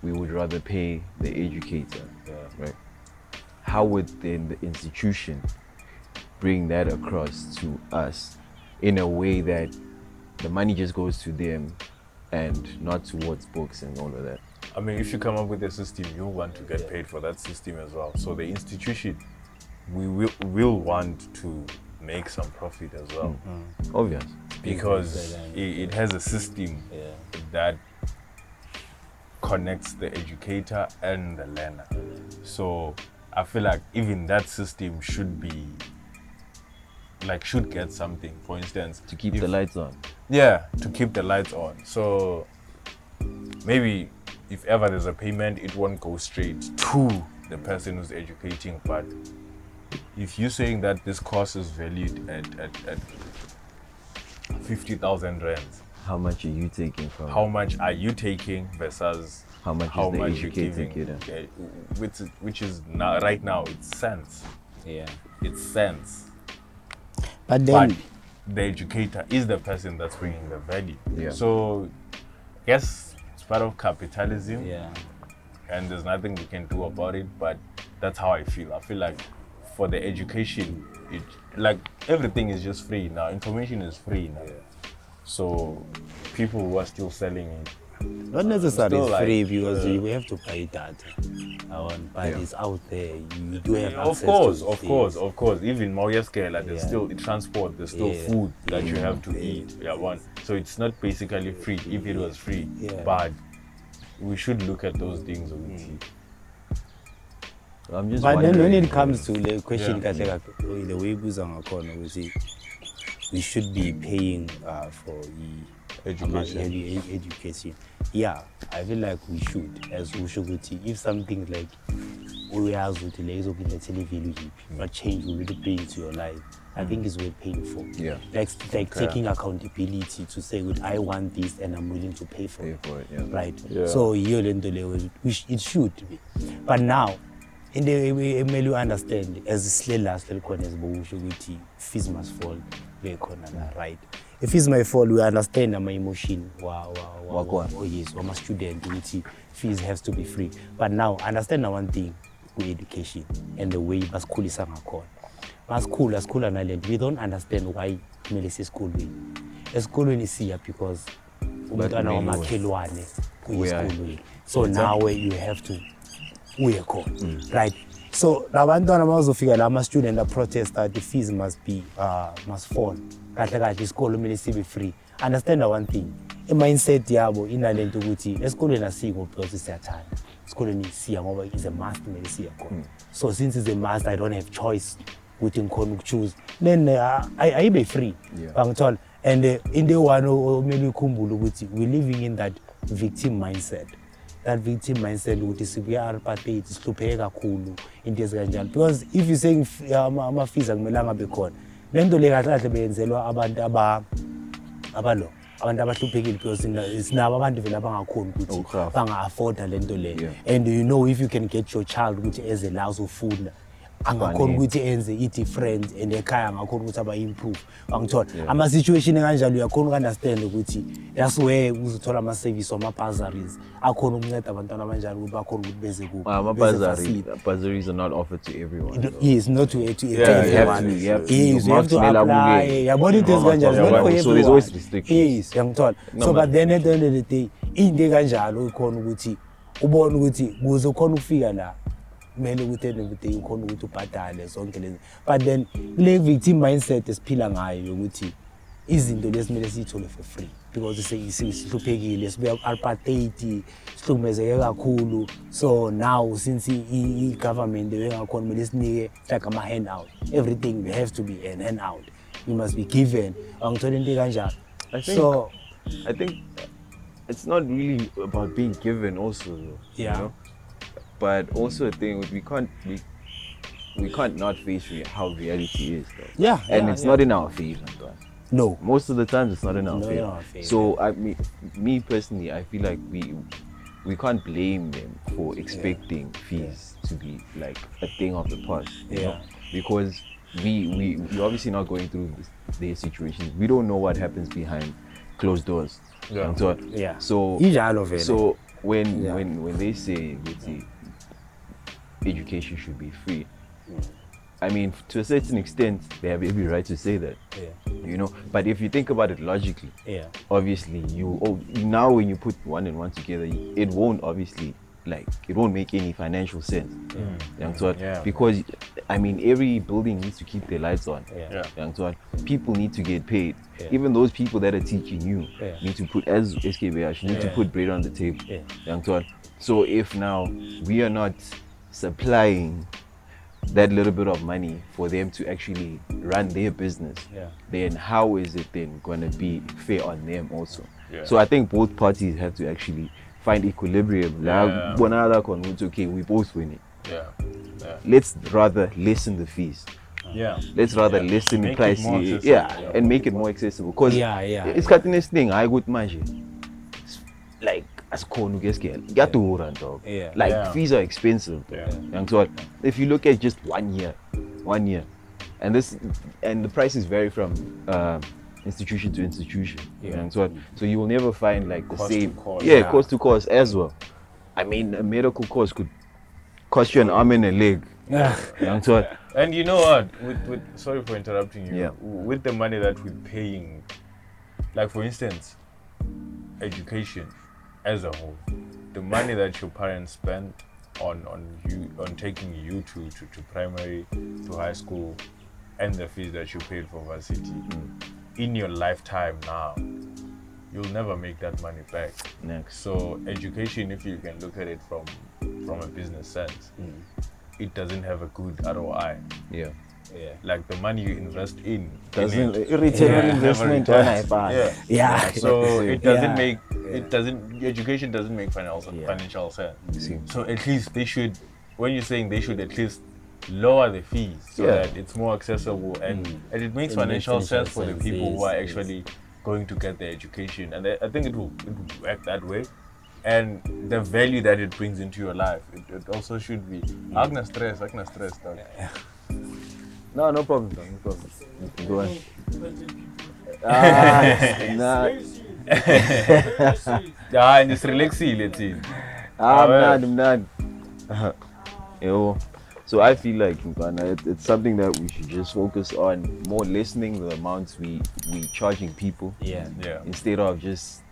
would rather pay the educator. Right? How would then the institution bring that across to us in a way that the money just goes to them and not towards books and all of that? I mean, if you come up with a system, you want to get paid for that system as well. So the institution, we will want to make some profit as well. Obvious. Because it has a system that connects the educator and the learner. So I feel like even that system should get something. For instance, to keep the lights on. To keep the lights on. So maybe if ever there's a payment, it won't go straight to the person who's educating. But if you're saying that this course is valued at 50,000 rands, how much are you taking from? How much are you taking versus how much is the educator getting? Which is now, right now, it's cents. It's cents. But then the educator is the person that's bringing the value. So I guess it's part of capitalism. And there's nothing we can do about it, but that's how I feel. I feel like for the education, everything is just free now. Information is free now. So people who are still selling it, not necessarily free, because we have to pay data. But it's out there. You do have access of course. Even more scale, there's still transport, there's still food that you have to eat. So it's not basically free. If it was free, but we should look at those things with you. But then when it comes to the question, the way we should be paying for education. I feel like we should, as Ushuguti. If something like we are not change will really bring into your life, I think it's worth paying for. Like taking accountability to say, I want this and I'm willing to pay for it. Right? So it should be. But now, in the way you understand, as fees must fall, right? If fees might fall, we understand my emotion. I'm a student, fees has to be free. But now, understand one thing with education and the way school is called. School and island, we don't understand why Melissa school a school is here because so now you have to right? So now one time also figure I'm a student that protest that the fees must fall. The school will be free. Understand one thing. A mindset yabo in a lento guti. School in a single process at time. School in is a must So since it's a must, I don't have choice within choose. Then I be free. And in the one we're living in that victim mindset. That victim mindset we are paid because if you're saying fees akumelanga bekhona lento le kahle benzelwa abantu abalo abantu abahluphekile because sinabo abantu vele abangakhona ukuthi banga-afforda lento leyo and you know if you can get your child ukuthi eze la uzofunda angakhona ukuthi enze i-difference and ekhaya angakhona ukuthi aba-improve angithola ama-situation kanjalo uyakhona uku-understand ukuthi that's where uzothola ama-service wama-bursaries akhona ukunceda abantwana abanjalo ukuthi bakhona ukuthi beze bursaries are not offered to everyone. Yes, not to everyone. Yes, you have to apply. Yabona into ezikanjalo. So there's always restrictions. Yes, ngiyangithola. So but then at the end of the day, into kanjalo ikhona ukuthi ubone ukuthi kuze ukhona ukufika la kumele ukuthi everything ukhona ukuthi ubhadale zonke lezi. But then le victim mindset esiphila ngayo ukuthi izinto lesimele siyithole for free because sihluphekile sibuya ku-apartheid sihlukumezeke kakhulu. So now since i-government bengakhona kumele sinike like ama-handout, everything has to be an handout, you must be given. Angithola into kanjalo. I think it's not really about being given also though, you know? But also a thing we can't not face how reality is though. It's not in our favor. No. Most of the times it's not in our favor. So me personally, I feel like we can't blame them for expecting fees to be like a thing of the past. You know? Because we obviously not going through their situations. We don't know what happens behind closed doors. So when they say education should be free, I mean, to a certain extent, they have every right to say that, you know. But if you think about it logically, obviously, now when you put one and one together, it won't obviously, like, it won't make any financial sense. Because, I mean, every building needs to keep their lights on. People need to get paid. Even those people that are teaching you need to put, as SKBH, need to put bread on the table. So if now we are not supplying that little bit of money for them to actually run their business, then how is it then going to be fair on them also? So I think both parties have to actually find equilibrium. Okay, we both win it. Let's rather lessen the fees. Let's rather lessen the price. And make it more accessible. Because it's cutting this thing. I would imagine. Like, as fees are expensive. If you look at just 1 year, and the prices vary from institution to institution. So you will never find like the same cost to cost as well. I mean, a medical course could cost you an arm and a leg. And you know what? With sorry for interrupting you. With the money that we're paying, like for instance, education as a whole, the money that your parents spent on taking you to primary, to high school, and the fees that you paid for varsity, in your lifetime now, you'll never make that money back. So education, if you can look at it from a business sense, it doesn't have a good ROI. Like the money you invest in doesn't return investment. So it doesn't make education doesn't make financial sense. So at least they should, when you're saying they should at least lower the fees so that it's more accessible and it makes financial sense for the people who are actually going to get their education. And I think it will work that way. And the value that it brings into your life, it also should be. Agna stress, dog. No problem. Go on. And it's relaxing, let's see. I'm not. So I feel like it's something that we should just focus on, more lessening the amounts we charging people. Instead of just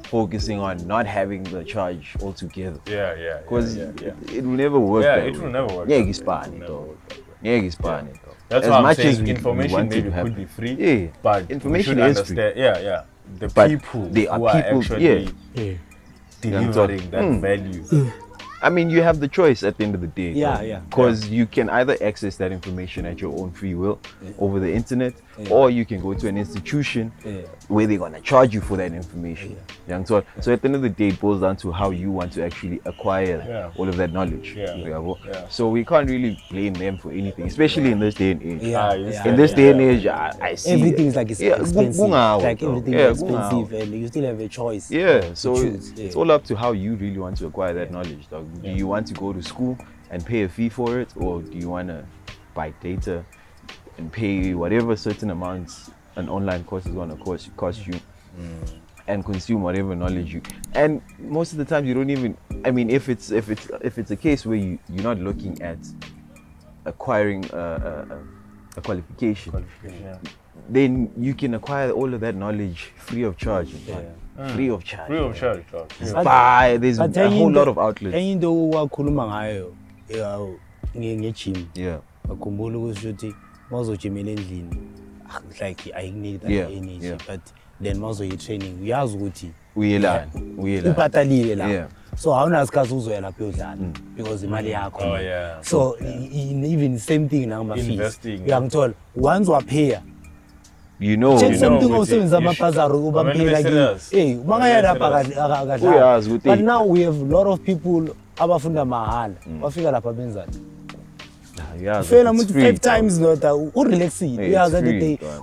focusing on not having the charge altogether. Because it will never work. It will never work. That's why I'm saying information maybe could be free, but information should understand. The people who are actually delivering that value. I mean, you have the choice at the end of the day. Because you can either access that information at your own free will over the internet, or you can go to an institution where they're gonna charge you for that information. So at the end of the day, it boils down to how you want to actually acquire all of that knowledge. So we can't really blame them for anything, especially in this day and age. In this day and age, I see everything is like expensive. Like everything is expensive, and you still have a choice. So it's all up to how you really want to acquire that knowledge, dog. Do you want to go to school and pay a fee for it, or do you want to buy data and pay whatever certain amounts an online course is going to cost you and consume whatever knowledge you? And most of the time you don't even, I mean, if it's a case where you're not looking at acquiring a qualification, then you can acquire all of that knowledge free of charge. Free of charge. There's a whole lot of outlets. And you wakhuluma ngayo nge-gym. Akhumbula ukuthi mawuzojimela endlini like ayikuniki that energy, but then mawuzoyi-training uyazi ukuthi uyelana ubhatalile la. So awunasikhathi uzoya lapho uyodlala because imali yakho. So even same thing nangama-fees. Uyangithola once waphaya, you know something awusebenzisa amabhazari ubamphela ki bangaya lapha akadlala. But now we have a lot of people abafunda mahala bafika lapha benzani. Fail 5 times not urelaxing.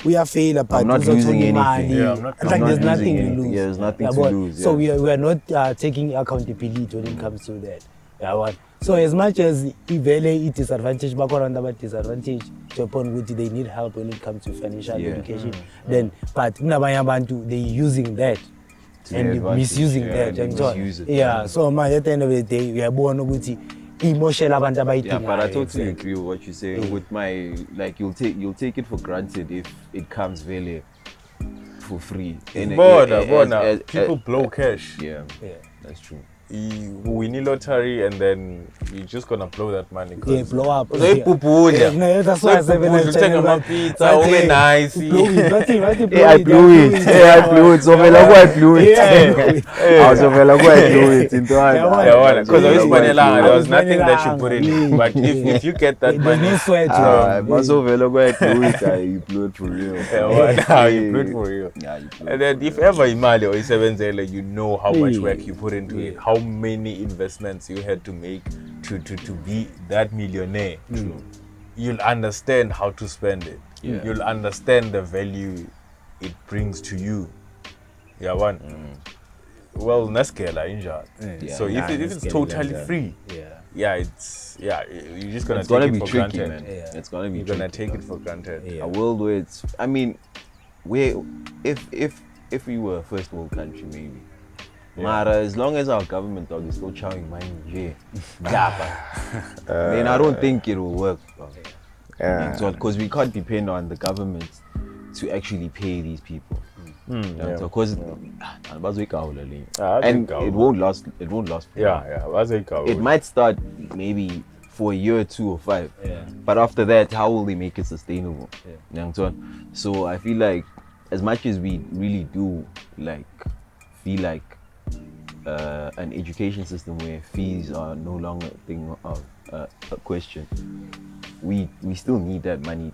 We are fail, but I'm not losing anything. Like there's nothing to lose. There's nothing to lose. So we are not taking accountability when it comes to that. So as much as it disadvantage, disadvantage to a point which they need help when it comes to financial education, then but they using that and misusing that. So at the end of the day, we are born with emotional but I totally agree with what you say. With my you'll take it for granted if it comes really for free. People blow cash. That's true. You win a lottery and then you're just gonna blow that money. Blow up. That's why I said when you take a pizza, nice. I blew it. So I blew it. Because there was nothing that you put in it. But if you get that money, you blew it for real. You blew it for real. And then if ever Imali or Isebenzele, you know how much work you put into it, how many investments you had to make to be that millionaire. You'll understand how to spend it. You'll understand the value it brings to you. Well, Naskela injured. So if it's totally free, you're just gonna take it for granted. Man. It's gonna be. You're gonna take it for granted. A world where it's. I mean, where if we were a first world country, maybe. Mara, as long as our government dog is still chowing money, then I don't think it will work. Because we can't depend on the government to actually pay these people. Because and it won't last. It won't last. It might start maybe for a year or 2 or 5, but after that, how will they make it sustainable? So I feel like as much as we really do feel like an education system where fees are no longer a thing of a question, we still need that money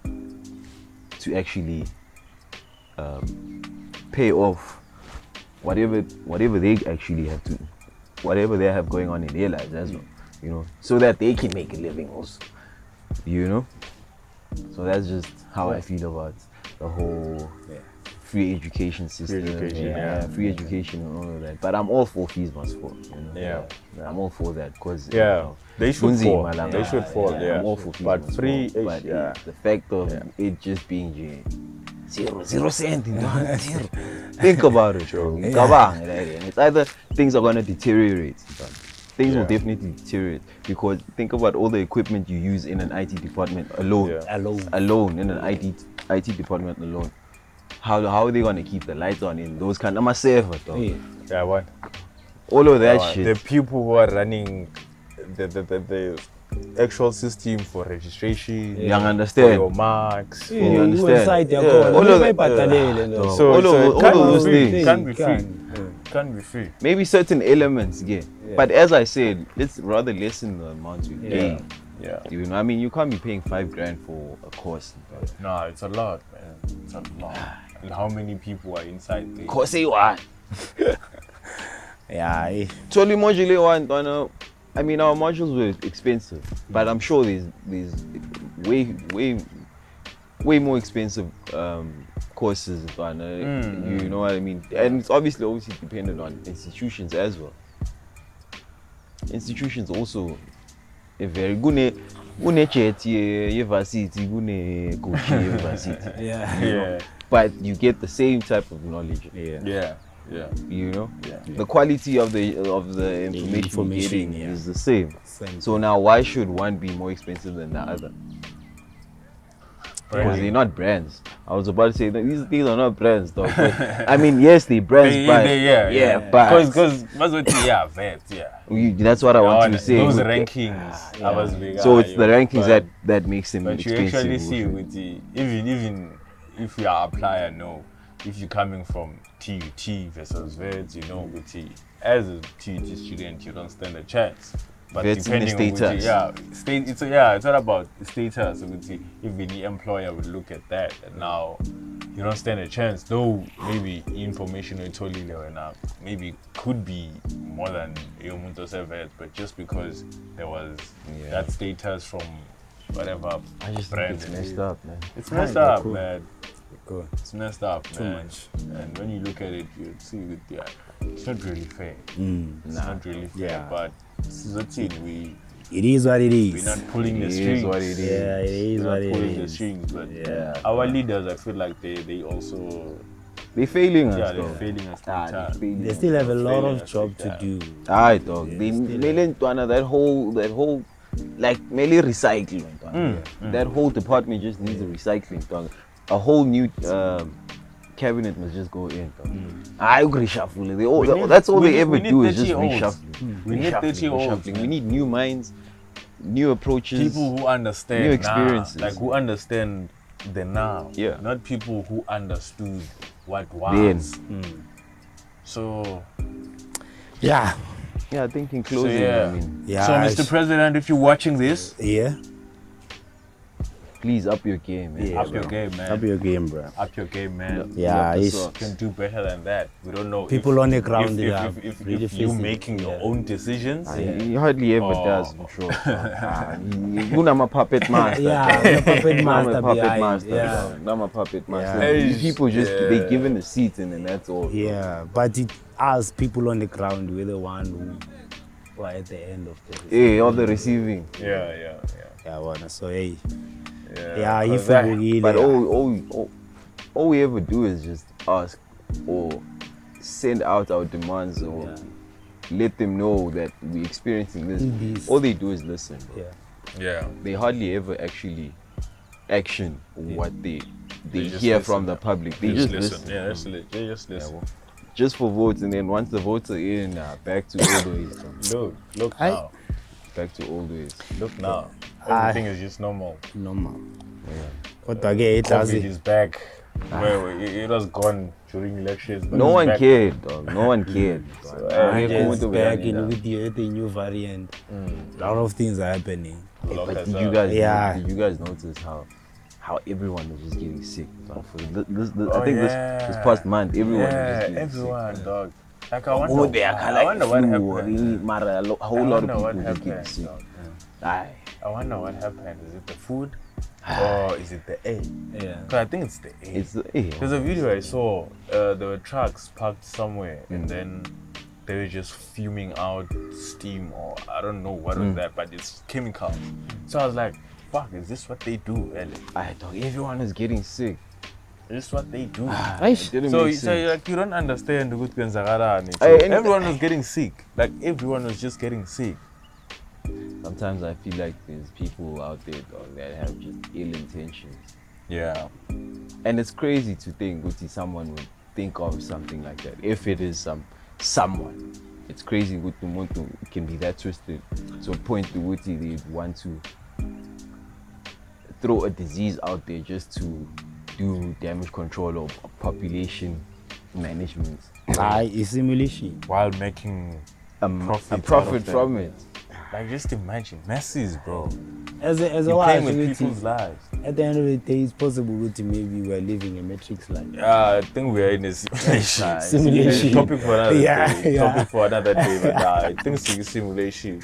to actually pay off whatever they actually have to, whatever they have going on in their lives as well, so that they can make a living also, So that's just how I feel about the whole free education system, free education and all of that. But I'm all for fees must fall. I'm all for that because they should fall. They should fall. I'm all for fees but must free, fall. But the fact of it just being 0 cent, zero. Think about it, bro. It's either things are gonna deteriorate. Things will definitely deteriorate because think about all the equipment you use in an IT department alone in an IT department alone. How are they gonna keep the lights on in those kind of server? What? All of that shit. The people who are running the actual system for registration. You understand? For your marks. You understand? All of those things can't be free. Can't be free. Maybe certain elements, but as I said, let's rather lessen the amount you pay Yeah. You know, I mean, you can't be paying $5,000 for a course. No, it's a lot, man. It's a lot. And how many people are inside there? Course you want. Yeah, Totally module one. I mean, our modules were expensive, but I'm sure there's way more expensive courses. You know what I mean? And it's obviously dependent on institutions as well. Institutions also a very good. University, Yeah. But you get the same type of knowledge. Yeah. You know, Yeah. the quality of the information you're getting is the same. So now, why should one be more expensive than the other? Because they're not brands. I was about to say that these are not brands, though. But, I mean, yes, they're brands, but but because that's what I want to say. Those rankings, So it's the rankings that makes them but expensive. you actually see with the even if you are a applier, no, if you're coming from TUT versus VETS, you know, with the as a TUT student, you don't stand a chance. But VETS depending in the status. it's all about status. If any employer would look at that, and now you don't stand a chance. Though maybe information you told you enough, maybe could be more than Yomunto VETS, but just because there was that status from whatever I just brand, think it's messed up, man. it's messed up, man. Cool. It's messed up, Too man. much. And when you look at it, you see with it's not really fair. It's not really fair. Yeah. But this is a thing. It is what it is. We're not pulling the It strings. is what it is. Yeah, it is We're what not it pulling the is. strings, but Yeah. our leaders, I feel like they also They're failing us, they're though. failing us. They're failing They us. still have a lot Failing of us job like to that. do. Aye, dog. Yeah, They still Mele Ntwana, that whole like Mele recycling. That whole department just needs a recycling, dog. A whole new cabinet must just go in, dog. I agree, reshuffle. That's all they ever do is just reshuffling. We need 30-year-olds. We need new minds, new approaches. People who understand new experiences. now, like who understand the now. Yeah. Not people who understood what Then. was. So Yeah. Yeah, I think in closing, yeah. I mean, Yeah. So, Mr. President, if you're watching this, Yeah. please up your game, man. Yeah, up your game, man. Up your game, bro. Up your game, man. Yeah, Up the it's You socks. can do better than that. We don't know. People on the ground, If, yeah, if really you're facing- making your own decisions, He hardly ever Oh. does, I'm sure. I'm a puppet master. Yeah, the puppet I'm master a puppet behind. master. Yeah. I'm a puppet master. Yeah. These people just they given the seat and then that's all. Yeah, but it us people on the ground, we're the one who are at the end of the Yeah, all the receiving. yeah. Yeah, wanna so hey. Yeah, Yeah, if 'cause that- we But really all we ever do is just ask or send out our demands or let them know that we're experiencing this. This. All they do is listen. Bro. yeah. They hardly ever actually action what they just hear listen. from the public. They just listen. Yeah, they just listen. well, just for votes, and then once the votes are in, back to old ways. Look I- now. Back to old ways. Look now. Everything is just normal. normal. Kodwa ke it does COVID is back. Where it was gone during elections. But No it's one back. cared, dog. No one cared. It's back in with the new variant. A lot of things are happening. Lock But us did up. you guys Yeah. did you guys notice how everyone was just getting sick? dog? For this, Oh, I think this past month everyone was Yeah, just getting everyone, sick. dog. Like I Oh, wonder they are I wonder what happened. A whole I lot of wonder people what just getting happened, sick. dog. Aye. I wonder what happened. Is it the food or is it the air? Yeah. Because I think it's the air. It's There's a video I saw. There were trucks parked somewhere, and then they were just fuming out steam, or I don't know what was that, but it's chemicals. So I was like, "Fuck, is this what they do, Ellen? Aye, dog. Everyone is getting sick. Is this what they do?" It didn't So, make so sense. like you don't understand the good Gwenzagarani. Aye, and- Everyone was getting sick. Like everyone was just getting sick. Sometimes I feel like there's people out there, dog, that have just ill intentions. Yeah. And it's crazy to think Guti someone would think of something like that. If it is someone. It's crazy Guti Muntu can be that twisted to a point to Guti they want to throw a disease out there just to do damage control or population management. It's simulation. While making A Profit profit out of from it. like just imagine, masses, bro. as a You're wife, playing with people's lives. at the end of the day, it's possible that maybe we're living a matrix life. Yeah, I think we're in a simulation. Simulation. Topic for another day. Yeah. Topic for another day, but I think simulation.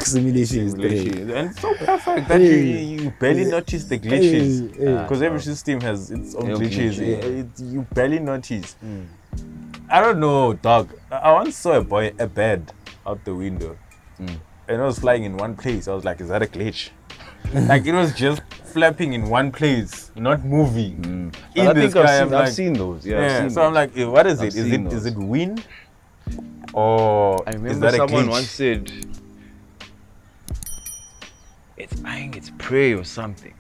Simulation is great. And it's so perfect that you barely notice the glitches. Because every system has its own glitches. You barely notice. I don't know, dog. I once saw a bird out the window. And it was flying in one place. I was like, is that a glitch? Like it was just flapping in one place, not moving. I think I've seen those. Yeah. So I'm like, what is it? Is it wind? Or I is remember that a someone glitch? once said it's prey or something.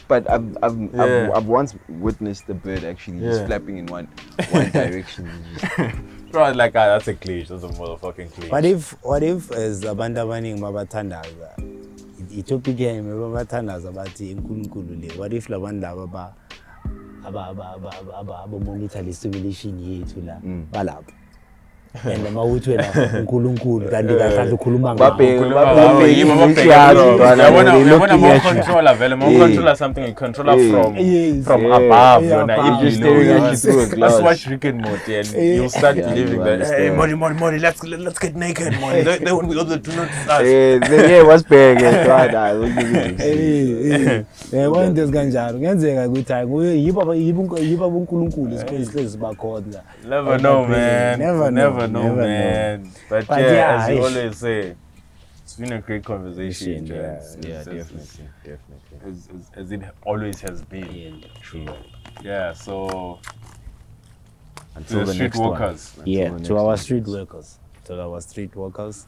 But I've once witnessed the bird actually just flapping in one direction. Bro, like that's a glitch. That's a motherfucking glitch. What if as abantu abaningi babathandaza itopic yami babathandaza bathi uNkulunkulu le, what if labantu laba aba monitor le simulation yethu la balapha and mawuthi wena uNkulunkulu kanti kanti ukhuluma controller something you controller from above. You're just staring at you through a glass. Let's watch Rick and Morty and you'll start believing that. Hey, Morty, let's get naked, Morty. They won't be able to do us. Yeah, what's big? One does kanjalo ngenzeka ukuthi hayi yiba uNkulunkulu sihlezi bakhona. Never know, man. Never know, man. But yeah, as you always say, it's been a great conversation. Definitely. As it always has been. Yeah, True. Yeah, so Until the street next workers. one. Yeah, Until the to next our one. street workers.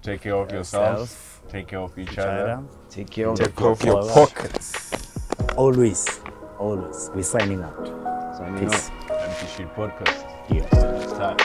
Take care of yourselves. Take care of each other. Take care of Take care of your pockets. Always. We're signing out. Signing Peace. out. Empty Street Podcast. Yeah. Next time.